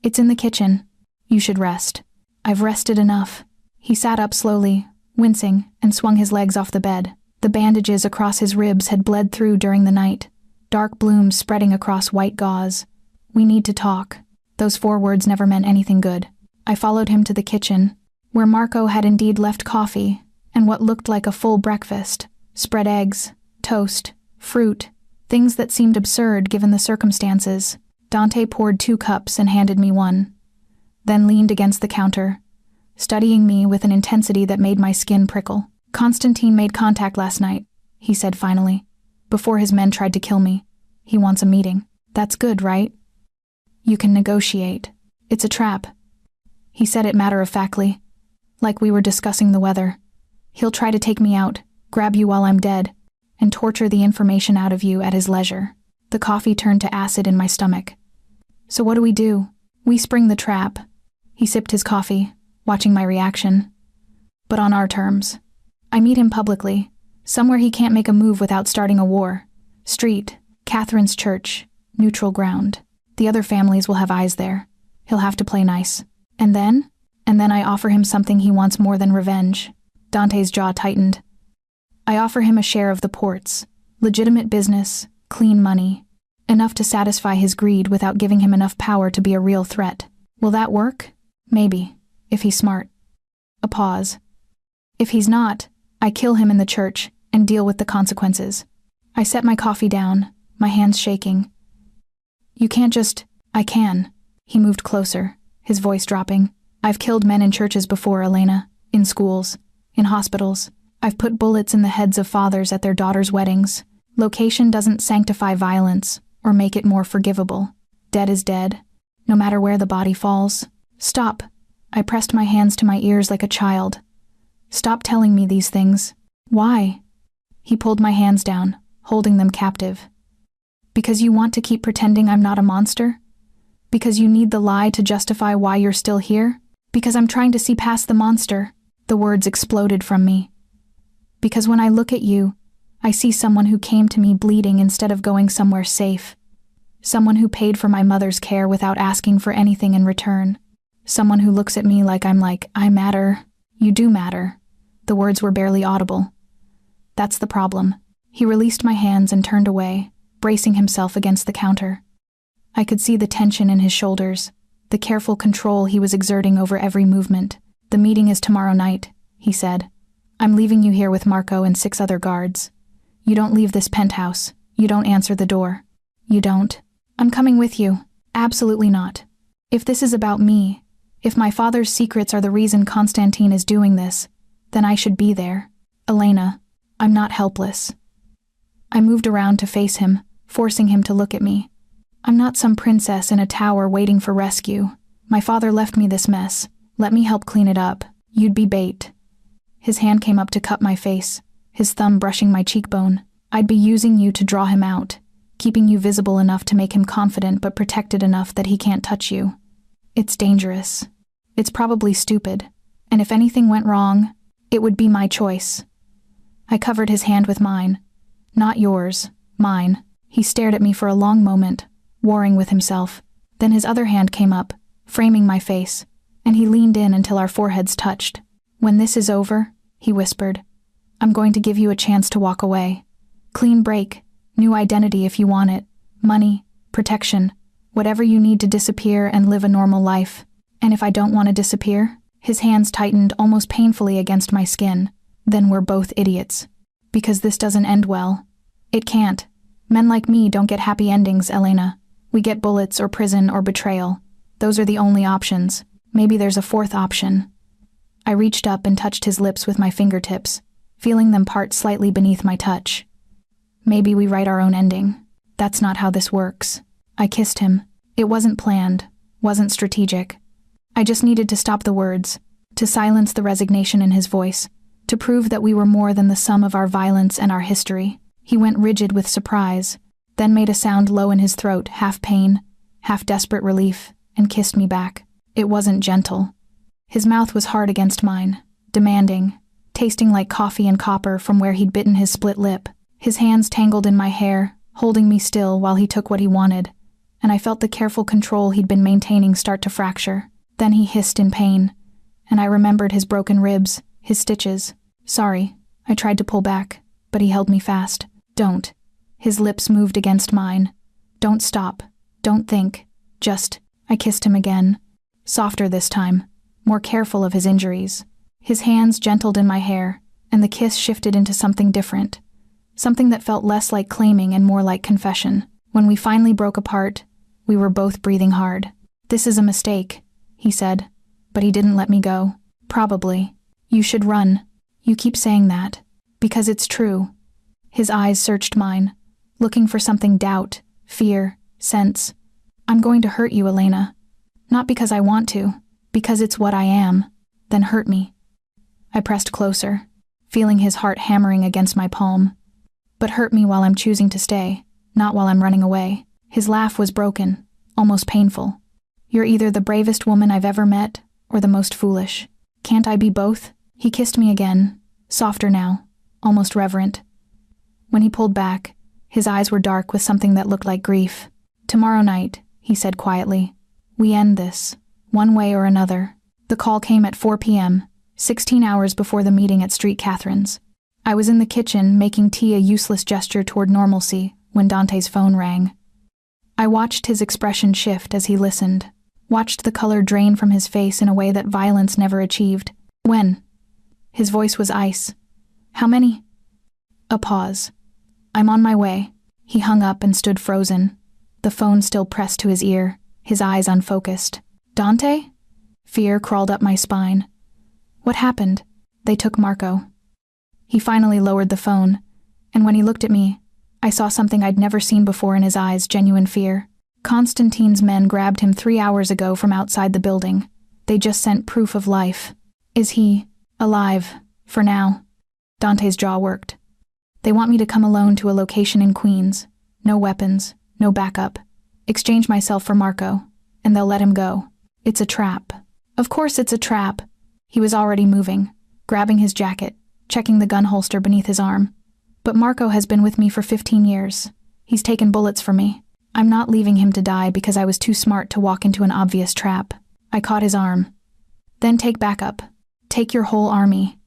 "It's in the kitchen. You should rest." "I've rested enough." He sat up slowly, wincing, and swung his legs off the bed. The bandages across his ribs had bled through during the night, dark blooms spreading across white gauze. "We need to talk." Those 4 words never meant anything good. I followed him to the kitchen, where Marco had indeed left coffee and what looked like a full breakfast: spread eggs, toast, fruit, things that seemed absurd given the circumstances. Dante poured 2 cups and handed me one, then leaned against the counter, studying me with an intensity that made my skin prickle. "Constantine made contact last night," he said finally, "before his men tried to kill me. He wants a meeting." "That's good, right? You can negotiate. It's a trap." He said it matter-of-factly, like we were discussing the weather. "He'll try to take me out, grab you while I'm dead, and torture the information out of you at his leisure." The coffee turned to acid in my stomach. "So what do we do?" "We spring the trap." He sipped his coffee, watching my reaction. "But on our terms. I meet him publicly, somewhere he can't make a move without starting a war. Street, Catherine's church, neutral ground. The other families will have eyes there. He'll have to play nice. And then I offer him something he wants more than revenge." Dante's jaw tightened. "I offer him a share of the ports, legitimate business, clean money, enough to satisfy his greed without giving him enough power to be a real threat. Will that work? Maybe, if he's smart." A pause. "If he's not, I kill him in the church and deal with the consequences." I set my coffee down, my hands shaking. "You can't just—" "I can." He moved closer, his voice dropping. "I've killed men in churches before, Elena. In schools. In hospitals. I've put bullets in the heads of fathers at their daughters' weddings. Location doesn't sanctify violence or make it more forgivable. Dead is dead, no matter where the body falls." "Stop." I pressed my hands to my ears like a child. "Stop telling me these things." "Why?" He pulled my hands down, holding them captive. "Because you want to keep pretending I'm not a monster? Because you need the lie to justify why you're still here? Because I'm trying to see past the monster." The words exploded from me. "Because when I look at you, I see someone who came to me bleeding instead of going somewhere safe. Someone who paid for my mother's care without asking for anything in return. Someone who looks at me like I matter. You do matter." The words were barely audible. "That's the problem." He released my hands and turned away, bracing himself against the counter. I could see the tension in his shoulders, the careful control he was exerting over every movement. "The meeting is tomorrow night," he said. "I'm leaving you here with Marco and 6 other guards. You don't leave this penthouse. You don't answer the door. You don't." "I'm coming with you." "Absolutely not. If this is about me, if my father's secrets are the reason Constantine is doing this, then I should be there. Elena, I'm not helpless." I moved around to face him, forcing him to look at me. "I'm not some princess in a tower waiting for rescue. My father left me this mess. Let me help clean it up. You'd be bait." His hand came up to cup my face, his thumb brushing my cheekbone. "I'd be using you to draw him out, keeping you visible enough to make him confident but protected enough that he can't touch you. It's dangerous. It's probably stupid. And if anything went wrong, it would be my choice." I covered his hand with mine. "Not yours, mine." He stared at me for a long moment, warring with himself. Then his other hand came up, framing my face, and he leaned in until our foreheads touched. "When this is over," he whispered, "I'm going to give you a chance to walk away. Clean break, new identity if you want it, money, protection, whatever you need to disappear and live a normal life. And if I don't want to disappear?" His hands tightened almost painfully against my skin. "Then we're both idiots. Because this doesn't end well. It can't. Men like me don't get happy endings, Elena. We get bullets or prison or betrayal. Those are the only options. Maybe there's a 4th option." I reached up and touched his lips with my fingertips, feeling them part slightly beneath my touch. "Maybe we write our own ending. That's not how this works." I kissed him, It wasn't planned, wasn't strategic. I just needed to stop the words, to silence the resignation in his voice, to prove that we were more than the sum of our violence and our history. He went rigid with surprise, then made a sound low in his throat, half pain, half desperate relief, and kissed me back. It wasn't gentle. His mouth was hard against mine, demanding, tasting like coffee and copper from where he'd bitten his split lip. His hands tangled in my hair, holding me still while he took what he wanted, and I felt the careful control he'd been maintaining start to fracture. Then he hissed in pain, and I remembered his broken ribs, his stitches. Sorry, I tried to pull back, but he held me fast. Don't. His lips moved against mine. Don't stop. Don't think. Just. I kissed him again. Softer this time, more careful of his injuries. His hands gentled in my hair, and the kiss shifted into something different. Something that felt less like claiming and more like confession. When we finally broke apart, we were both breathing hard. This is a mistake, he said, but he didn't let me go. Probably. You should run. You keep saying that. Because it's true. His eyes searched mine, looking for something doubt, fear, sense. I'm going to hurt you, Elena. Not because I want to, because it's what I am. Then hurt me. I pressed closer, feeling his heart hammering against my palm. But hurt me while I'm choosing to stay, not while I'm running away. His laugh was broken, almost painful. You're either the bravest woman I've ever met, or the most foolish. Can't I be both? He kissed me again, softer now, almost reverent. When he pulled back, his eyes were dark with something that looked like grief. Tomorrow night, he said quietly, we end this, one way or another. The call came at 4 p.m., 16 hours before the meeting at Street Catherine's. I was in the kitchen making tea, a useless gesture toward normalcy, when Dante's phone rang. I watched his expression shift as he listened, watched the color drain from his face in a way that violence never achieved. When? His voice was ice. How many? A pause. I'm on my way. He hung up and stood frozen, the phone still pressed to his ear, his eyes unfocused. Dante? Fear crawled up my spine. What happened? They took Marco. He finally lowered the phone, and when he looked at me, I saw something I'd never seen before in his eyes, genuine fear. Constantine's men grabbed him 3 hours ago from outside the building. They just sent proof of life. Is he alive, for now? Dante's jaw worked. They want me to come alone to a location in Queens. No weapons, no backup. Exchange myself for Marco, and they'll let him go. It's a trap. Of course it's a trap. He was already moving, grabbing his jacket, checking the gun holster beneath his arm. But Marco has been with me for 15 years. He's taken bullets for me. I'm not leaving him to die because I was too smart to walk into an obvious trap. I caught his arm. Then take backup. Take your whole army.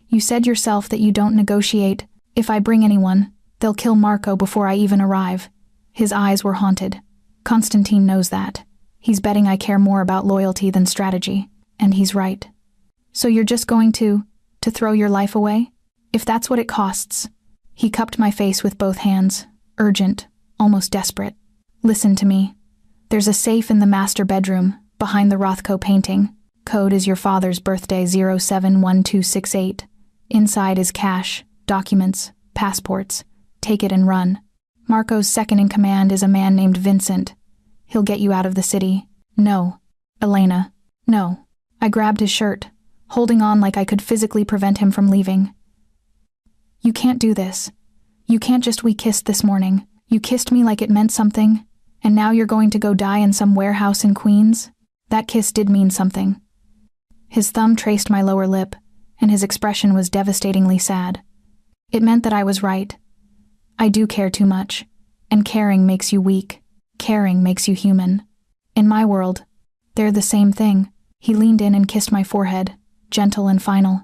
You said yourself that you don't negotiate. If I bring anyone, they'll kill Marco before I even arrive. His eyes were haunted. Constantine knows that. He's betting I care more about loyalty than strategy. And he's right. So you're just going to throw your life away? If that's what it costs. He cupped my face with both hands, urgent, almost desperate. Listen to me. There's a safe in the master bedroom, behind the Rothko painting. Code is your father's birthday, 071268. Inside is cash, documents, passports. Take it and run. Marco's second in command is a man named Vincent. He'll get you out of the city. No. Elena. No. I grabbed his shirt, holding on like I could physically prevent him from leaving. You can't do this. You can't just we kissed this morning. You kissed me like it meant something, and now you're going to go die in some warehouse in Queens? That kiss did mean something. His thumb traced my lower lip, and his expression was devastatingly sad. It meant that I was right. I do care too much, and caring makes you weak. Caring makes you human. In my world, they're the same thing. He leaned in and kissed my forehead, gentle and final.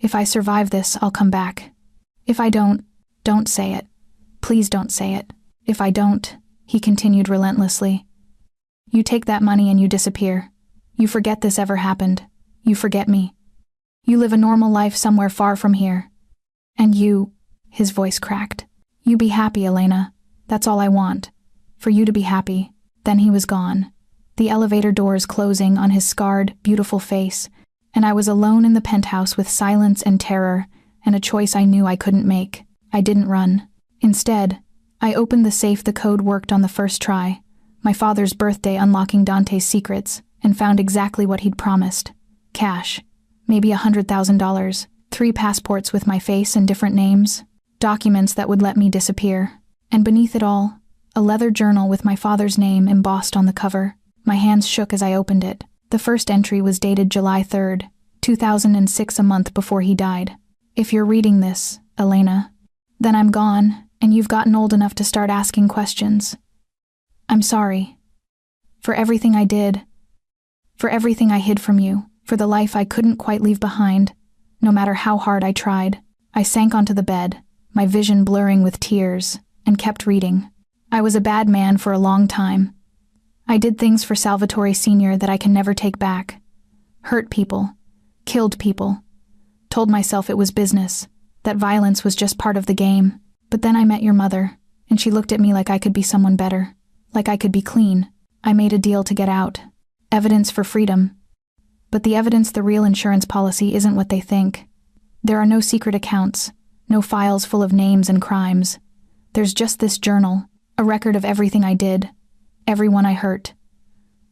If I survive this, I'll come back. If I don't say it. Please don't say it. If I don't, he continued relentlessly. You take that money and you disappear. You forget this ever happened. You forget me. You live a normal life somewhere far from here. And you, his voice cracked. You be happy, Elena. That's all I want. For you to be happy. Then he was gone. The elevator doors closing on his scarred, beautiful face, and I was alone in the penthouse with silence and terror, and a choice I knew I couldn't make. I didn't run. Instead, I opened the safe the code worked on the first try, My father's birthday unlocking Dante's secrets, and found exactly what he'd promised. Cash. Maybe $100,000. 3 passports with my face and different names. Documents that would let me disappear. And beneath it all, a leather journal with my father's name embossed on the cover. My hands shook as I opened it. The first entry was dated July 3rd, 2006, a month before he died. If you're reading this, Elena, then I'm gone, and you've gotten old enough to start asking questions. I'm sorry. For everything I did. For everything I hid from you. For the life I couldn't quite leave behind, no matter how hard I tried. I sank onto the bed, my vision blurring with tears, and kept reading. I was a bad man for a long time. I did things for Salvatore Sr. that I can never take back. Hurt people. Killed people. Told myself it was business, that violence was just part of the game. But then I met your mother, and she looked at me like I could be someone better. Like I could be clean. I made a deal to get out. Evidence for freedom. But the evidence, the real insurance policy, isn't what they think. There are no secret accounts, no files full of names and crimes. There's just this journal, a record of everything I did, everyone I hurt.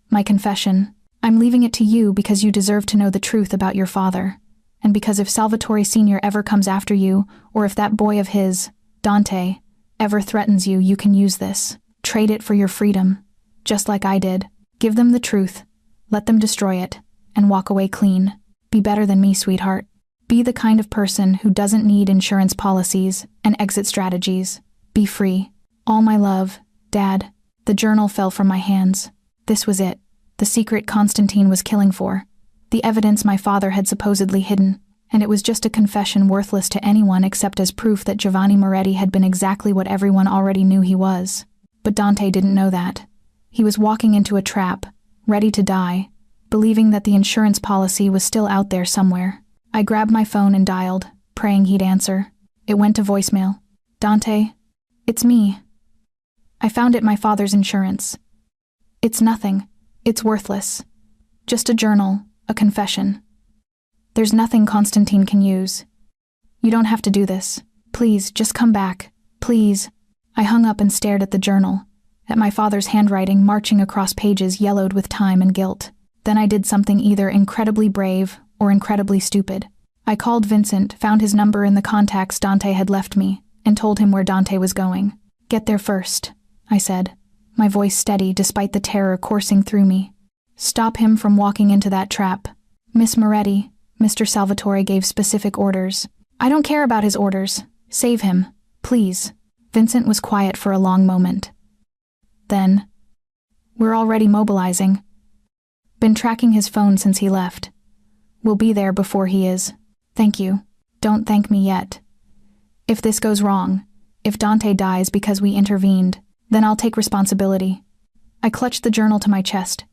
My confession. I'm leaving it to you because you deserve to know the truth about your father, and because if Salvatore Sr. ever comes after you, or if that boy of his, Dante, ever threatens you, you can use this. Trade it for your freedom, just like I did. Give them the truth, let them destroy it, and walk away clean. Be better than me, sweetheart. Be the kind of person who doesn't need insurance policies and exit strategies. Be free. All my love, Dad. The journal fell from my hands. This was it. The secret Constantine was killing for. The evidence my father had supposedly hidden. And it was just a confession worthless to anyone except as proof that Giovanni Moretti had been exactly what everyone already knew he was. But Dante didn't know that. He was walking into a trap, ready to die, believing that the insurance policy was still out there somewhere. I grabbed my phone and dialed, praying he'd answer. It went to voicemail. Dante, it's me. I found it, my father's insurance. It's nothing. It's worthless. Just a journal, a confession. There's nothing Constantine can use. You don't have to do this. Please, just come back. Please. I hung up and stared at the journal, at my father's handwriting marching across pages yellowed with time and guilt. Then I did something either incredibly brave or incredibly stupid. I called Vincent, found his number in the contacts Dante had left me, and told him where Dante was going. Get there first, I said, my voice steady despite the terror coursing through me. Stop him from walking into that trap. Miss Moretti, Mr. Salvatore gave specific orders. I don't care about his orders. Save him, please. Vincent was quiet for a long moment. Then, we're already mobilizing. Been tracking his phone since he left. We'll be there before he is. Thank you. Don't thank me yet. If this goes wrong, if Dante dies because we intervened, then I'll take responsibility. I clutched the journal to my chest.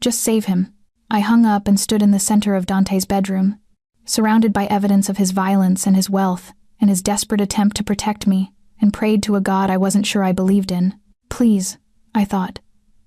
Just save him. I hung up and stood in the center of Dante's bedroom, surrounded by evidence of his violence and his wealth and his desperate attempt to protect me, and prayed to a God I wasn't sure I believed in. Please, I thought.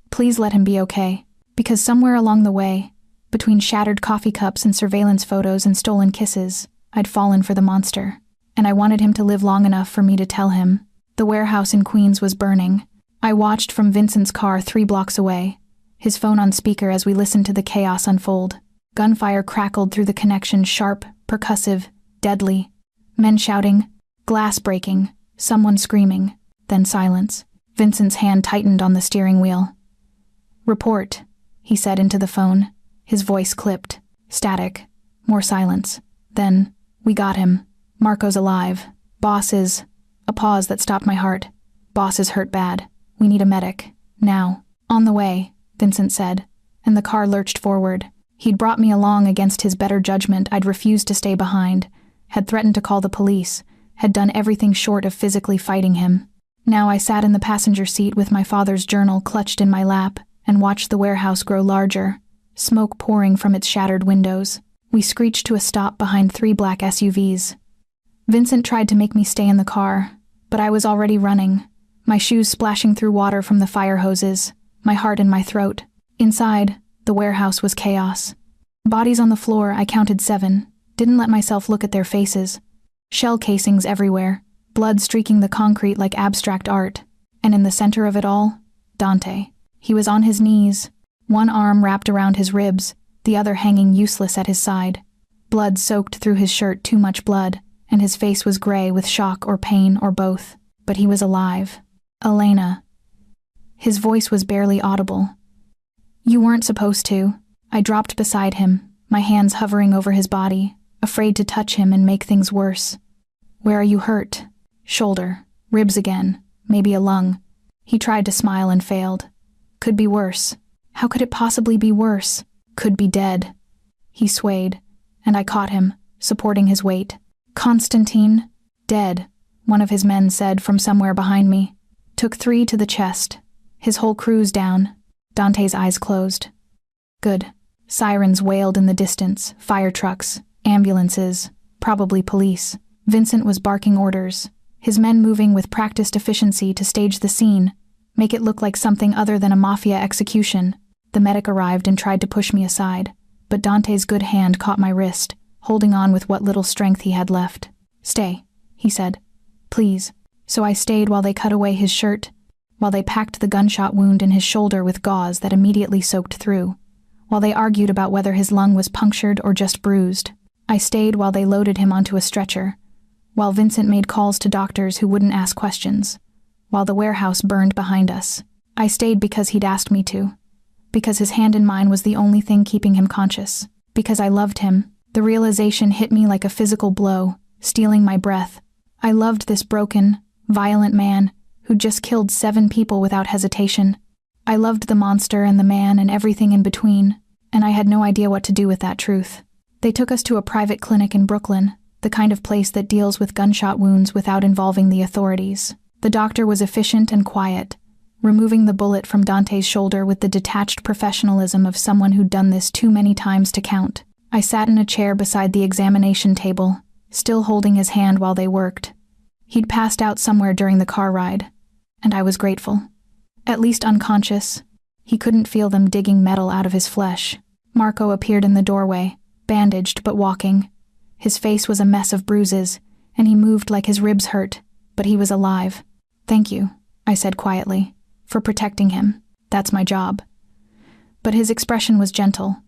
Please let him be okay. Because somewhere along the way, between shattered coffee cups and surveillance photos and stolen kisses, I'd fallen for the monster. And I wanted him to live long enough for me to tell him. The warehouse in Queens was burning. I watched from Vincent's car 3 blocks away, his phone on speaker as we listened to the chaos unfold. Gunfire crackled through the connection, sharp, percussive, deadly. Men shouting, glass breaking, someone screaming, then silence. Vincent's hand tightened on the steering wheel. Report, he said into the phone. His voice clipped. Static. More silence. Then, we got him. Marco's alive. Boss is... A pause that stopped my heart. Boss is hurt bad. We need a medic. Now. On the way, Vincent said, and the car lurched forward. He'd brought me along against his better judgment. I'd refused to stay behind, had threatened to call the police, had done everything short of physically fighting him. Now I sat in the passenger seat with my father's journal clutched in my lap and watched the warehouse grow larger, smoke pouring from its shattered windows. We screeched to a stop behind 3 black SUVs. Vincent tried to make me stay in the car, but I was already running, my shoes splashing through water from the fire hoses, my heart in my throat. Inside, the warehouse was chaos. Bodies on the floor, I counted 7, didn't let myself look at their faces. Shell casings everywhere, blood streaking the concrete like abstract art, and in the center of it all, Dante. He was on his knees, one arm wrapped around his ribs, the other hanging useless at his side. Blood soaked through his shirt, too much blood, and his face was gray with shock or pain or both. But he was alive. Elena. His voice was barely audible. You weren't supposed to. I dropped beside him, my hands hovering over his body, afraid to touch him and make things worse. Where are you hurt? Shoulder. Ribs again. Maybe a lung. He tried to smile and failed. Could be worse. How could it possibly be worse? Could be dead. He swayed, and I caught him, supporting his weight. Constantine? Dead, one of his men said from somewhere behind me. Took 3 to the chest. His whole crew's down. Dante's eyes closed. Good. Sirens wailed in the distance, fire trucks, ambulances, probably police. Vincent was barking orders, his men moving with practiced efficiency to stage the scene, make it look like something other than a Mafia execution. The medic arrived and tried to push me aside, but Dante's good hand caught my wrist, holding on with what little strength he had left. Stay, he said. Please. So I stayed while they cut away his shirt, while they packed the gunshot wound in his shoulder with gauze that immediately soaked through, while they argued about whether his lung was punctured or just bruised. I stayed while they loaded him onto a stretcher, while Vincent made calls to doctors who wouldn't ask questions, while the warehouse burned behind us. I stayed because he'd asked me to, because his hand in mine was the only thing keeping him conscious, because I loved him. The realization hit me like a physical blow, stealing my breath. I loved this broken, violent man who'd just killed 7 people without hesitation. I loved the monster and the man and everything in between, and I had no idea what to do with that truth. They took us to a private clinic in Brooklyn, the kind of place that deals with gunshot wounds without involving the authorities. The doctor was efficient and quiet, removing the bullet from Dante's shoulder with the detached professionalism of someone who'd done this too many times to count. I sat in a chair beside the examination table, still holding his hand while they worked. He'd passed out somewhere during the car ride, and I was grateful. At least unconscious. He couldn't feel them digging metal out of his flesh. Marco appeared in the doorway, bandaged but walking. His face was a mess of bruises, and he moved like his ribs hurt, but he was alive. Thank you, I said quietly, for protecting him. That's my job. But his expression was gentle.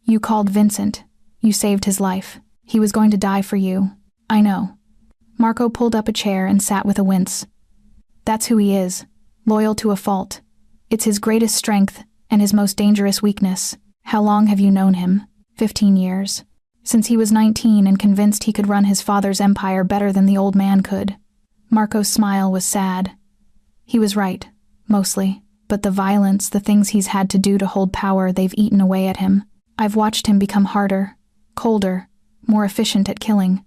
You called Vincent. You saved his life. He was going to die for you. I know. Marco pulled up a chair and sat with a wince. That's who he is, loyal to a fault. It's his greatest strength and his most dangerous weakness. How long have you known him? 15 years. Since he was 19 and convinced he could run his father's empire better than the old man could. Marco's smile was sad. He was right, mostly, but the violence, the things he's had to do to hold power, they've eaten away at him. I've watched him become harder, colder, more efficient at killing.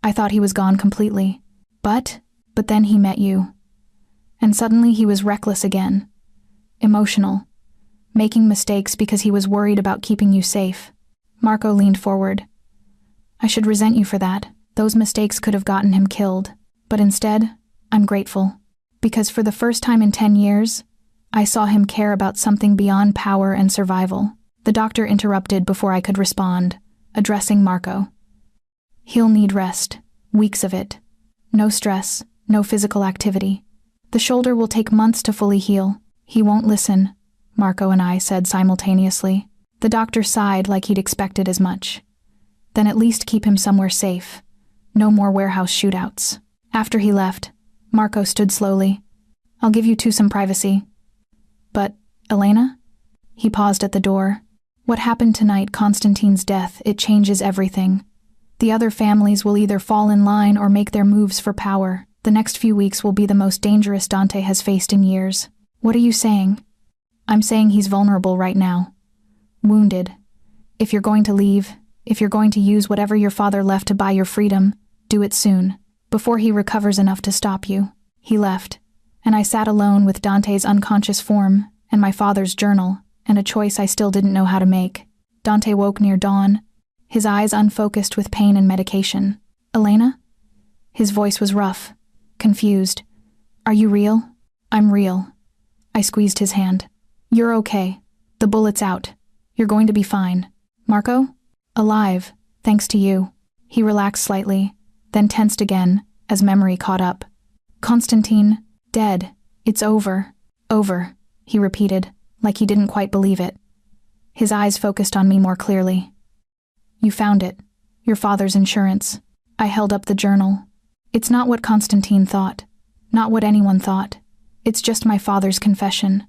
I thought he was gone completely. But then he met you. And suddenly he was reckless again. Emotional. Making mistakes because he was worried about keeping you safe. Marco leaned forward. I should resent you for that. Those mistakes could have gotten him killed. But instead, I'm grateful. Because for the first time in 10 years, I saw him care about something beyond power and survival. The doctor interrupted before I could respond, addressing Marco. He'll need rest, weeks of it. No stress, no physical activity. The shoulder will take months to fully heal. He won't listen, Marco and I said simultaneously. The doctor sighed like he'd expected as much. Then at least keep him somewhere safe. No more warehouse shootouts. After he left, Marco stood slowly. I'll give you two some privacy. But, Elena? He paused at the door. What happened tonight, Constantine's death, it changes everything. The other families will either fall in line or make their moves for power. The next few weeks will be the most dangerous Dante has faced in years. What are you saying? I'm saying he's vulnerable right now. Wounded. If you're going to leave, if you're going to use whatever your father left to buy your freedom, do it soon, before he recovers enough to stop you. He left, and I sat alone with Dante's unconscious form and my father's journal, and a choice I still didn't know how to make. Dante woke near dawn, his eyes unfocused with pain and medication. Elena? His voice was rough, confused. Are you real? I'm real. I squeezed his hand. You're okay. The bullet's out. You're going to be fine. Marco? Alive, thanks to you. He relaxed slightly, then tensed again as memory caught up. Constantine, dead. It's over. Over. he repeated, like he didn't quite believe it. His eyes focused on me more clearly. You found it. Your father's insurance. I held up the journal. It's not what Constantine thought. Not what anyone thought. It's just my father's confession.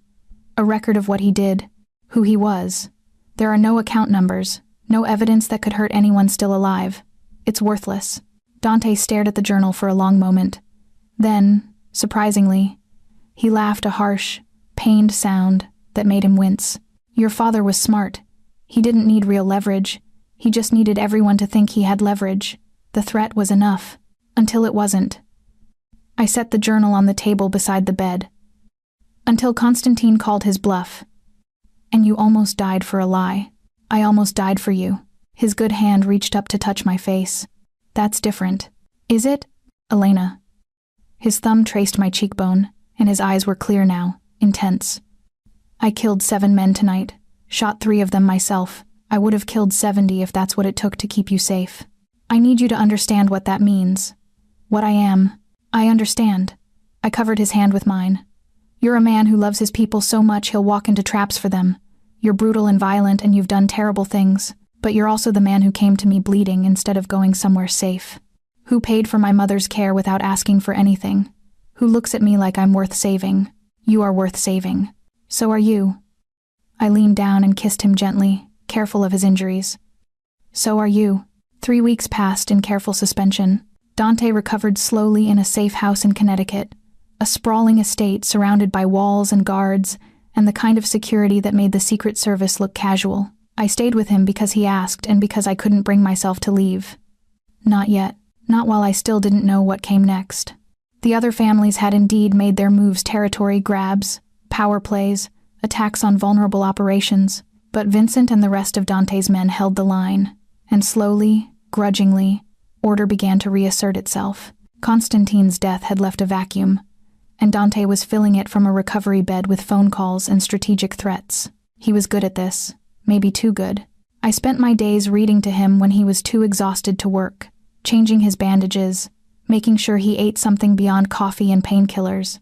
A record of what he did. Who he was. There are no account numbers. No evidence that could hurt anyone still alive. It's worthless. Dante stared at the journal for a long moment. Then, surprisingly, he laughed a harsh, pained sound that made him wince. Your father was smart. He didn't need real leverage. He just needed everyone to think he had leverage. The threat was enough. Until it wasn't. I set the journal on the table beside the bed. Until Constantine called his bluff. And you almost died for a lie. I almost died for you. His good hand reached up to touch my face. That's different. Is it, Elena? His thumb traced my cheekbone, and his eyes were clear now, intense. I killed 7 men tonight, shot 3 of them myself. I would have killed 70 if that's what it took to keep you safe. I need you to understand what that means. What I am. I understand. I covered his hand with mine. You're a man who loves his people so much he'll walk into traps for them. You're brutal and violent and you've done terrible things, but you're also the man who came to me bleeding instead of going somewhere safe. Who paid for my mother's care without asking for anything. Who looks at me like I'm worth saving. You are worth saving. So are you. I leaned down and kissed him gently, careful of his injuries. So are you. 3 weeks passed in careful suspension. Dante recovered slowly in a safe house in Connecticut, a sprawling estate surrounded by walls and guards, and the kind of security that made the Secret Service look casual. I stayed with him because he asked and because I couldn't bring myself to leave. Not yet. Not while I still didn't know what came next. The other families had indeed made their moves: territory grabs, power plays, attacks on vulnerable operations, but Vincent and the rest of Dante's men held the line, and slowly, grudgingly, order began to reassert itself. Constantine's death had left a vacuum, and Dante was filling it from a recovery bed with phone calls and strategic threats. He was good at this, maybe too good. I spent my days reading to him when he was too exhausted to work, changing his bandages, making sure he ate something beyond coffee and painkillers.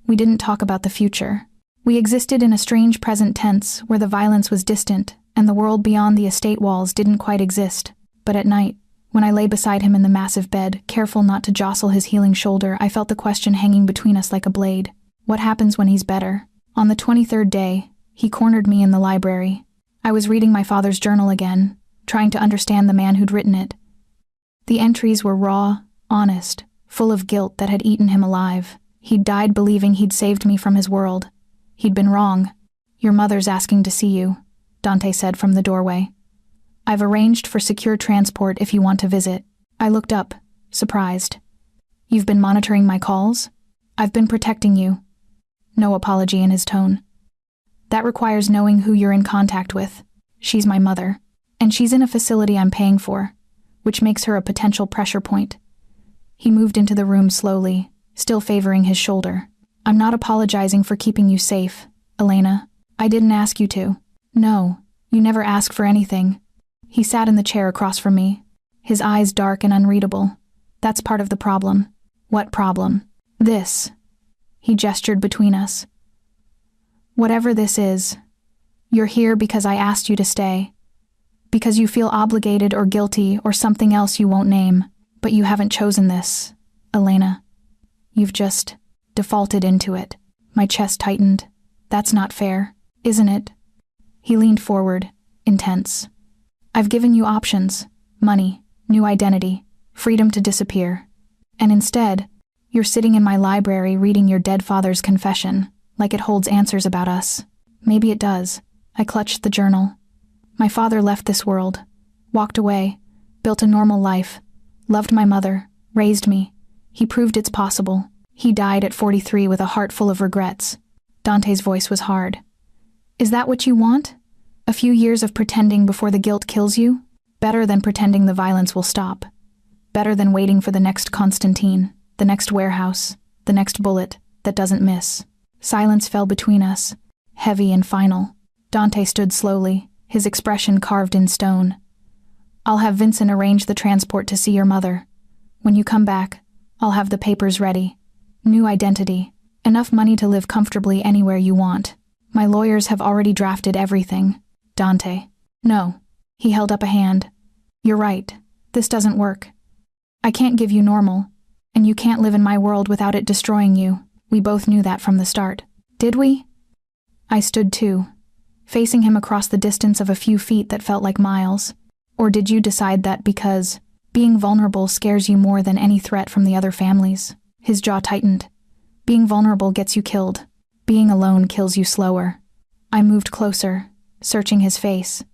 We didn't talk about the future. We existed in a strange present tense where the violence was distant and the world beyond the estate walls didn't quite exist. But at night, when I lay beside him in the massive bed, careful not to jostle his healing shoulder, I felt the question hanging between us like a blade. What happens when he's better? On the 23rd day, he cornered me in the library. I was reading my father's journal again, trying to understand the man who'd written it. The entries were raw, honest, full of guilt that had eaten him alive. He'd died believing he'd saved me from his world. He'd been wrong. Your mother's asking to see you, Dante said from the doorway. I've arranged for secure transport if you want to visit. I looked up, surprised. You've been monitoring my calls? I've been protecting you. No apology in his tone. That requires knowing who you're in contact with. She's my mother, and she's in a facility I'm paying for, which makes her a potential pressure point. He moved into the room slowly, still favoring his shoulder. I'm not apologizing for keeping you safe, Elena. I didn't ask you to. No, you never ask for anything. He sat in the chair across from me, his eyes dark and unreadable. That's part of the problem. What problem? This. He gestured between us. Whatever this is, you're here because I asked you to stay. Because you feel obligated or guilty or something else you won't name. But you haven't chosen this, Elena. You've just defaulted into it. My chest tightened. That's not fair, isn't it? He leaned forward, intense. I've given you options: money, new identity, freedom to disappear. And instead, you're sitting in my library reading your dead father's confession, like it holds answers about us. Maybe it does. I clutched the journal. My father left this world, walked away, built a normal life, loved my mother, raised me. He proved it's possible. He died at 43 with a heart full of regrets. Dante's voice was hard. Is that what you want? A few years of pretending before the guilt kills you? Better than pretending the violence will stop. Better than waiting for the next Constantine, the next warehouse, the next bullet that doesn't miss. Silence fell between us, heavy and final. Dante stood slowly, his expression carved in stone. I'll have Vincent arrange the transport to see your mother. When you come back, I'll have the papers ready. New identity. Enough money to live comfortably anywhere you want. My lawyers have already drafted everything. Dante. No. He held up a hand. You're right. This doesn't work. I can't give you normal, and you can't live in my world without it destroying you. We both knew that from the start. Did we? I stood too, facing him across the distance of a few feet that felt like miles. Or did you decide that because being vulnerable scares you more than any threat from the other families? His jaw tightened. Being vulnerable gets you killed. Being alone kills you slower. I moved closer, searching his face.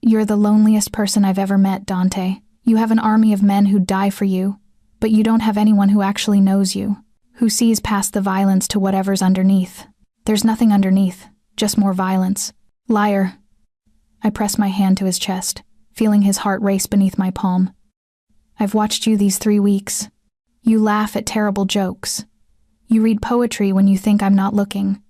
You're the loneliest person I've ever met, Dante. You have an army of men who'd die for you, but you don't have anyone who actually knows you, who sees past the violence to whatever's underneath. There's nothing underneath, just more violence. Liar. I pressed my hand to his chest, feeling his heart race beneath my palm. I've watched you these 3 weeks. You laugh at terrible jokes. You read poetry when you think I'm not looking.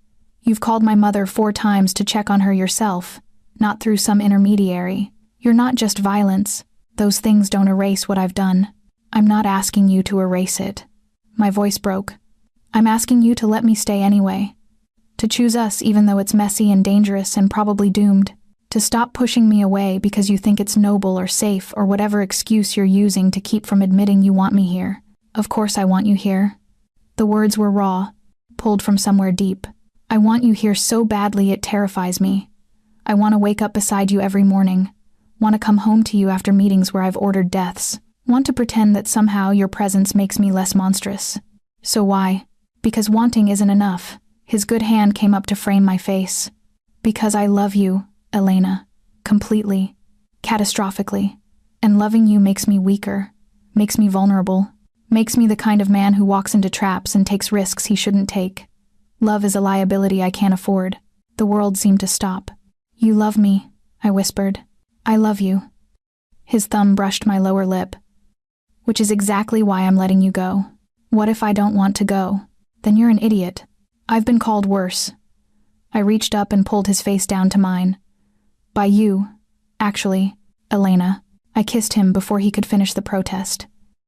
You've called my mother 4 times to check on her yourself, not through some intermediary. You're not just violence. Those things don't erase what I've done. I'm not asking you to erase it. My voice broke. I'm asking you to let me stay anyway. To choose us even though it's messy and dangerous and probably doomed. To stop pushing me away because you think it's noble or safe or whatever excuse you're using to keep from admitting you want me here. Of course I want you here. The words were raw, pulled from somewhere deep. I want you here so badly it terrifies me. I want to wake up beside you every morning. Want to come home to you after meetings where I've ordered deaths. Want to pretend that somehow your presence makes me less monstrous. So why? Because wanting isn't enough. His good hand came up to frame my face. Because I love you, Elena. Completely. Catastrophically. And loving you makes me weaker. Makes me vulnerable. Makes me the kind of man who walks into traps and takes risks he shouldn't take. Love is a liability I can't afford. The world seemed to stop. You love me, I whispered. I love you. His thumb brushed my lower lip. Which is exactly why I'm letting you go. What if I don't want to go? Then you're an idiot. I've been called worse. I reached up and pulled his face down to mine. By you, actually, Elena. I kissed him before he could finish the protest.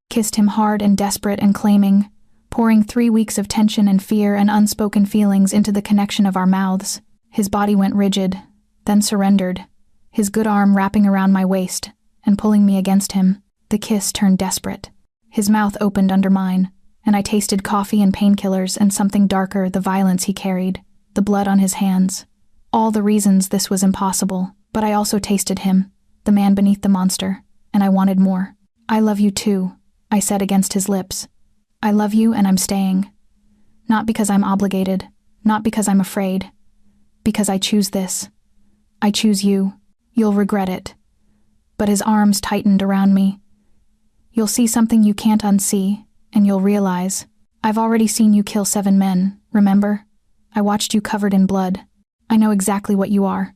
Kissed him hard and desperate and claiming, pouring 3 weeks of tension and fear and unspoken feelings into the connection of our mouths. His body went rigid, then surrendered, his good arm wrapping around my waist and pulling me against him. The kiss turned desperate. His mouth opened under mine, and I tasted coffee and painkillers and something darker, the violence he carried, the blood on his hands. All the reasons this was impossible, but I also tasted him, the man beneath the monster, and I wanted more. I love you too, I said against his lips. I love you and I'm staying. Not because I'm obligated, not because I'm afraid. Because I choose this. I choose you. You'll regret it. But his arms tightened around me. You'll see something you can't unsee, and you'll realize. I've already seen you kill 7 men, remember? I watched you covered in blood. I know exactly what you are.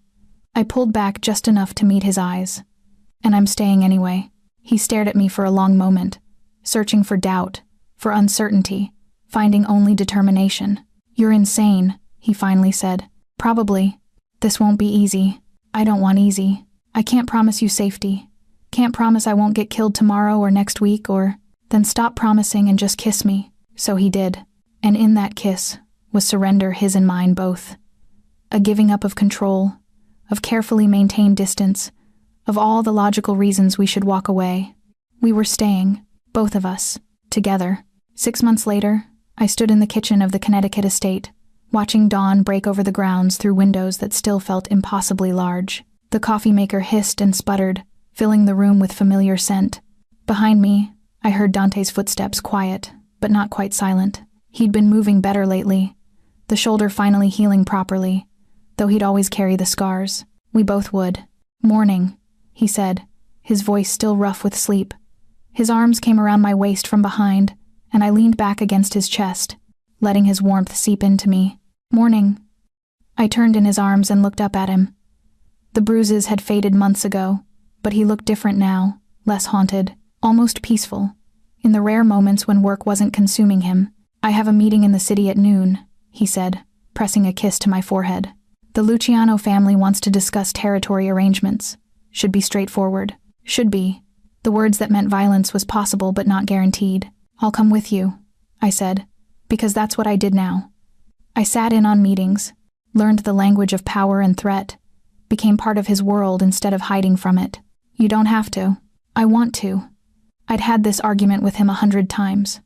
I pulled back just enough to meet his eyes. And I'm staying anyway. He stared at me for a long moment, searching for doubt, for uncertainty, finding only determination. You're insane, he finally said. Probably. This won't be easy. I don't want easy. I can't promise you safety. Can't promise I won't get killed tomorrow or next week or... Then stop promising and just kiss me. So he did. And in that kiss was surrender, his and mine both. A giving up of control, of carefully maintained distance, of all the logical reasons we should walk away. We were staying, both of us, together. 6 months later, I stood in the kitchen of the Connecticut estate, watching dawn break over the grounds through windows that still felt impossibly large. The coffee maker hissed and sputtered, filling the room with familiar scent. Behind me, I heard Dante's footsteps, quiet, but not quite silent. He'd been moving better lately, the shoulder finally healing properly, though he'd always carry the scars. We both would. Morning, he said, his voice still rough with sleep. His arms came around my waist from behind, and I leaned back against his chest, letting his warmth seep into me. Morning. I turned in his arms and looked up at him. The bruises had faded months ago, but he looked different now, less haunted, almost peaceful. In the rare moments when work wasn't consuming him. I have a meeting in the city at noon, he said, pressing a kiss to my forehead. The Luciano family wants to discuss territory arrangements. Should be straightforward. Should be. The words that meant violence was possible but not guaranteed. I'll come with you, I said, because that's what I did now. I sat in on meetings, learned the language of power and threat, became part of his world instead of hiding from it. You don't have to. I want to. I'd had this argument with him 100 times.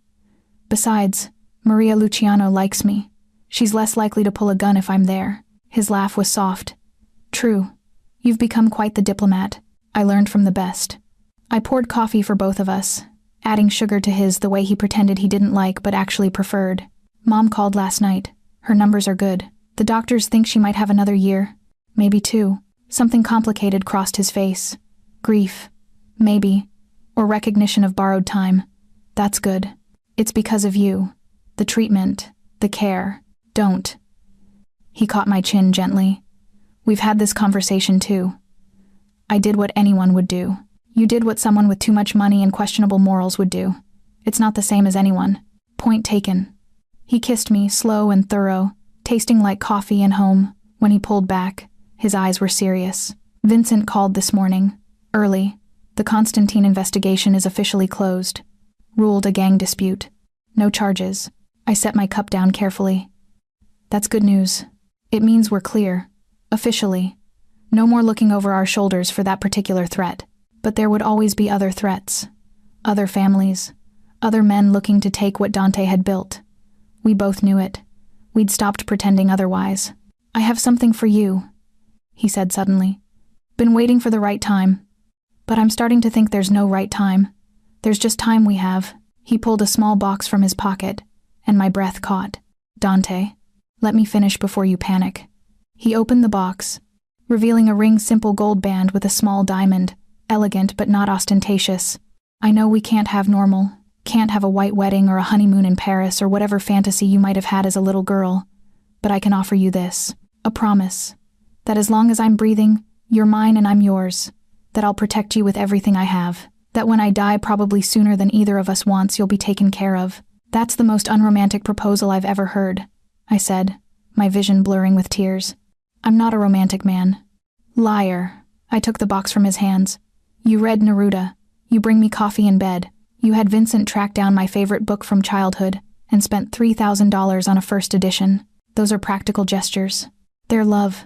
Besides, Maria Luciano likes me. She's less likely to pull a gun if I'm there. His laugh was soft. True. You've become quite the diplomat. I learned from the best. I poured coffee for both of us, adding sugar to his the way he pretended he didn't like but actually preferred. Mom called last night. Her numbers are good. The doctors think she might have another year. Maybe 2. Something complicated crossed his face. Grief. Maybe. Or recognition of borrowed time. That's good. It's because of you. The treatment. The care. Don't. He caught my chin gently. We've had this conversation too. I did what anyone would do. You did what someone with too much money and questionable morals would do. It's not the same as anyone. Point taken. He kissed me, slow and thorough, tasting like coffee and home. When he pulled back, his eyes were serious. Vincent called this morning. Early. The Constantine investigation is officially closed. Ruled a gang dispute. No charges. I set my cup down carefully. That's good news. It means we're clear. Officially. No more looking over our shoulders for that particular threat. But there would always be other threats. Other families. Other men looking to take what Dante had built. We both knew it. We'd stopped pretending otherwise. I have something for you, he said suddenly. Been waiting for the right time. But I'm starting to think there's no right time. There's just time we have. He pulled a small box from his pocket, and my breath caught. Dante, let me finish before you panic. He opened the box, revealing a ring-simple gold band with a small diamond, elegant but not ostentatious. I know we can't have normal, can't have a white wedding or a honeymoon in Paris or whatever fantasy you might have had as a little girl, but I can offer you this, a promise, that as long as I'm breathing, you're mine and I'm yours, that I'll protect you with everything I have, that when I die probably sooner than either of us wants you'll be taken care of. That's the most unromantic proposal I've ever heard, I said, my vision blurring with tears. I'm not a romantic man. Liar. I took the box from his hands. You read Neruda. You bring me coffee in bed. You had Vincent track down my favorite book from childhood and spent $3,000 on a first edition. Those are practical gestures. They're love.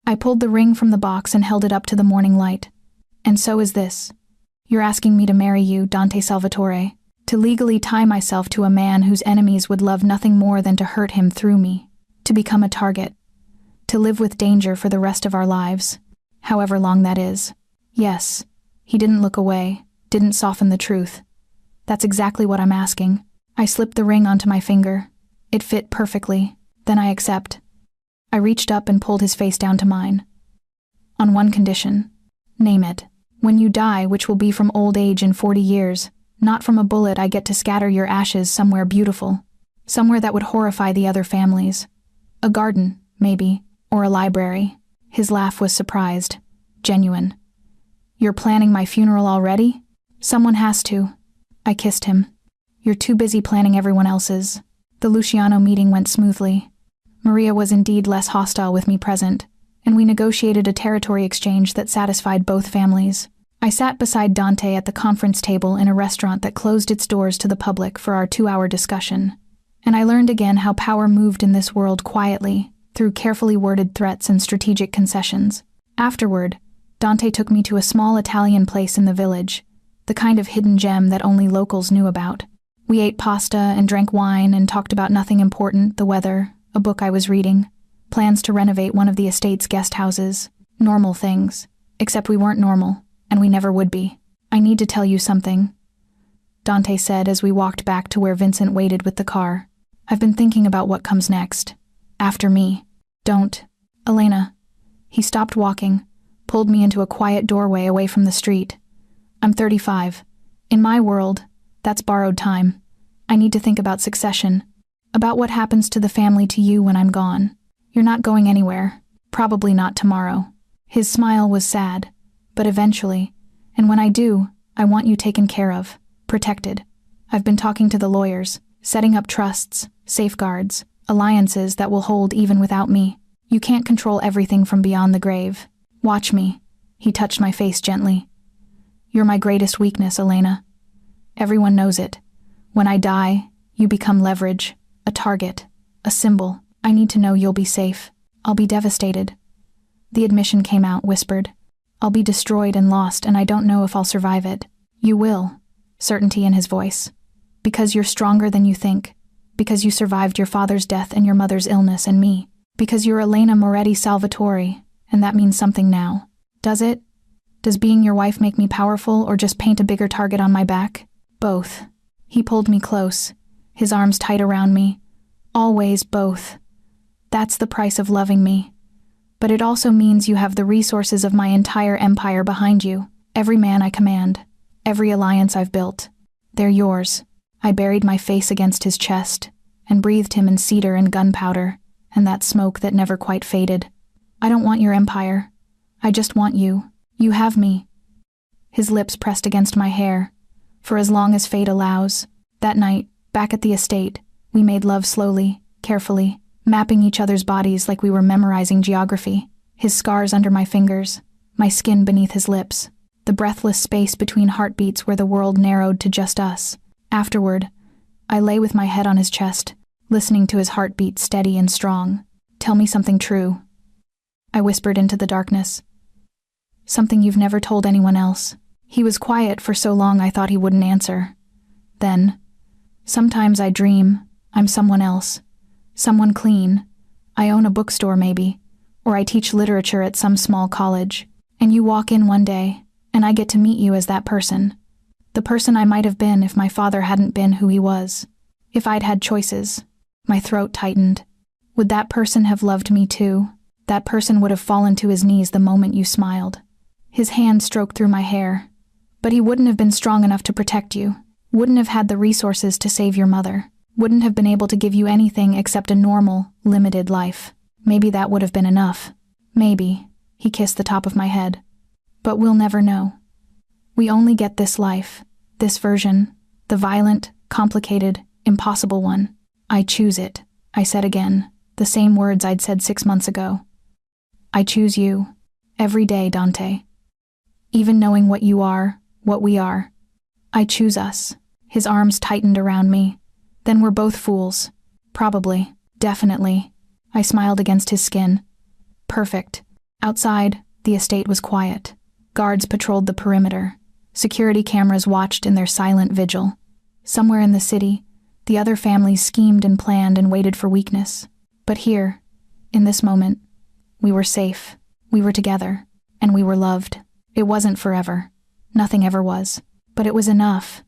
I pulled the ring from the box and held it up to the morning light. And so is this. You're asking me to marry you, Dante Salvatore, to legally tie myself to a man whose enemies would love nothing more than to hurt him through me, to become a target, to live with danger for the rest of our lives, however long that is. Yes, he didn't look away, didn't soften the truth. That's exactly what I'm asking. I slipped the ring onto my finger. It fit perfectly. Then I accept. I reached up and pulled his face down to mine. On one condition. Name it. When you die, which will be from old age in 40 years, not from a bullet, I get to scatter your ashes somewhere beautiful. Somewhere that would horrify the other families. A garden, maybe, or a library. His laugh was surprised. Genuine. You're planning my funeral already? Someone has to. I kissed him. You're too busy planning everyone else's. The Luciano meeting went smoothly. Maria was indeed less hostile with me present, and we negotiated a territory exchange that satisfied both families. I sat beside Dante at the conference table in a restaurant that closed its doors to the public for our 2-hour discussion, and I learned again how power moved in this world quietly, through carefully worded threats and strategic concessions. Afterward, Dante took me to a small Italian place in the village, the kind of hidden gem that only locals knew about. We ate pasta and drank wine and talked about nothing important, the weather, a book I was reading, plans to renovate one of the estate's guest houses, normal things, except we weren't normal, and we never would be. I need to tell you something, Dante said as we walked back to where Vincent waited with the car. I've been thinking about what comes next. After me. Don't. Elena. He stopped walking, pulled me into a quiet doorway away from the street. I'm 35. In my world, that's borrowed time. I need to think about succession, about what happens to the family to you when I'm gone. You're not going anywhere, probably not tomorrow. His smile was sad, but eventually, and when I do, I want you taken care of, protected. I've been talking to the lawyers, setting up trusts, safeguards, alliances that will hold even without me. You can't control everything from beyond the grave. Watch me. He touched my face gently. You're my greatest weakness, Elena. Everyone knows it. When I die, you become leverage, a target, a symbol. I need to know you'll be safe. I'll be devastated. The admission came out, whispered. I'll be destroyed and lost, and I don't know if I'll survive it. You will, certainty in his voice. Because you're stronger than you think. Because you survived your father's death and your mother's illness and me. Because you're Elena Moretti Salvatore, and that means something now. Does it? Does being your wife make me powerful or just paint a bigger target on my back? Both. He pulled me close, his arms tight around me. Always both. That's the price of loving me. But it also means you have the resources of my entire empire behind you. Every man I command. Every alliance I've built. They're yours. I buried my face against his chest and breathed him in cedar and gunpowder and that smoke that never quite faded. I don't want your empire. I just want you. You have me. His lips pressed against my hair, for as long as fate allows. That night, back at the estate, we made love slowly, carefully, mapping each other's bodies like we were memorizing geography. His scars under my fingers, my skin beneath his lips, the breathless space between heartbeats where the world narrowed to just us. Afterward, I lay with my head on his chest, listening to his heartbeat steady and strong. Tell me something true. I whispered into the darkness. Something you've never told anyone else. He was quiet for so long I thought he wouldn't answer. Then, sometimes I dream I'm someone else. Someone clean. I own a bookstore maybe, or I teach literature at some small college. And you walk in one day, and I get to meet you as that person. The person I might have been if my father hadn't been who he was. If I'd had choices. My throat tightened. Would that person have loved me too? That person would have fallen to his knees the moment you smiled. His hand stroked through my hair. But he wouldn't have been strong enough to protect you. Wouldn't have had the resources to save your mother. Wouldn't have been able to give you anything except a normal, limited life. Maybe that would have been enough. Maybe. He kissed the top of my head. But we'll never know. We only get this life. This version. The violent, complicated, impossible one. I choose it, I said again. The same words I'd said 6 months ago. I choose you. Every day, Dante. Even knowing what you are, what we are. I choose us. His arms tightened around me. Then we're both fools. Probably. Definitely. I smiled against his skin. Perfect. Outside, the estate was quiet. Guards patrolled the perimeter. Security cameras watched in their silent vigil. Somewhere in the city, the other families schemed and planned and waited for weakness. But here, in this moment, we were safe. We were together. And we were loved. It wasn't forever. Nothing ever was. But it was enough.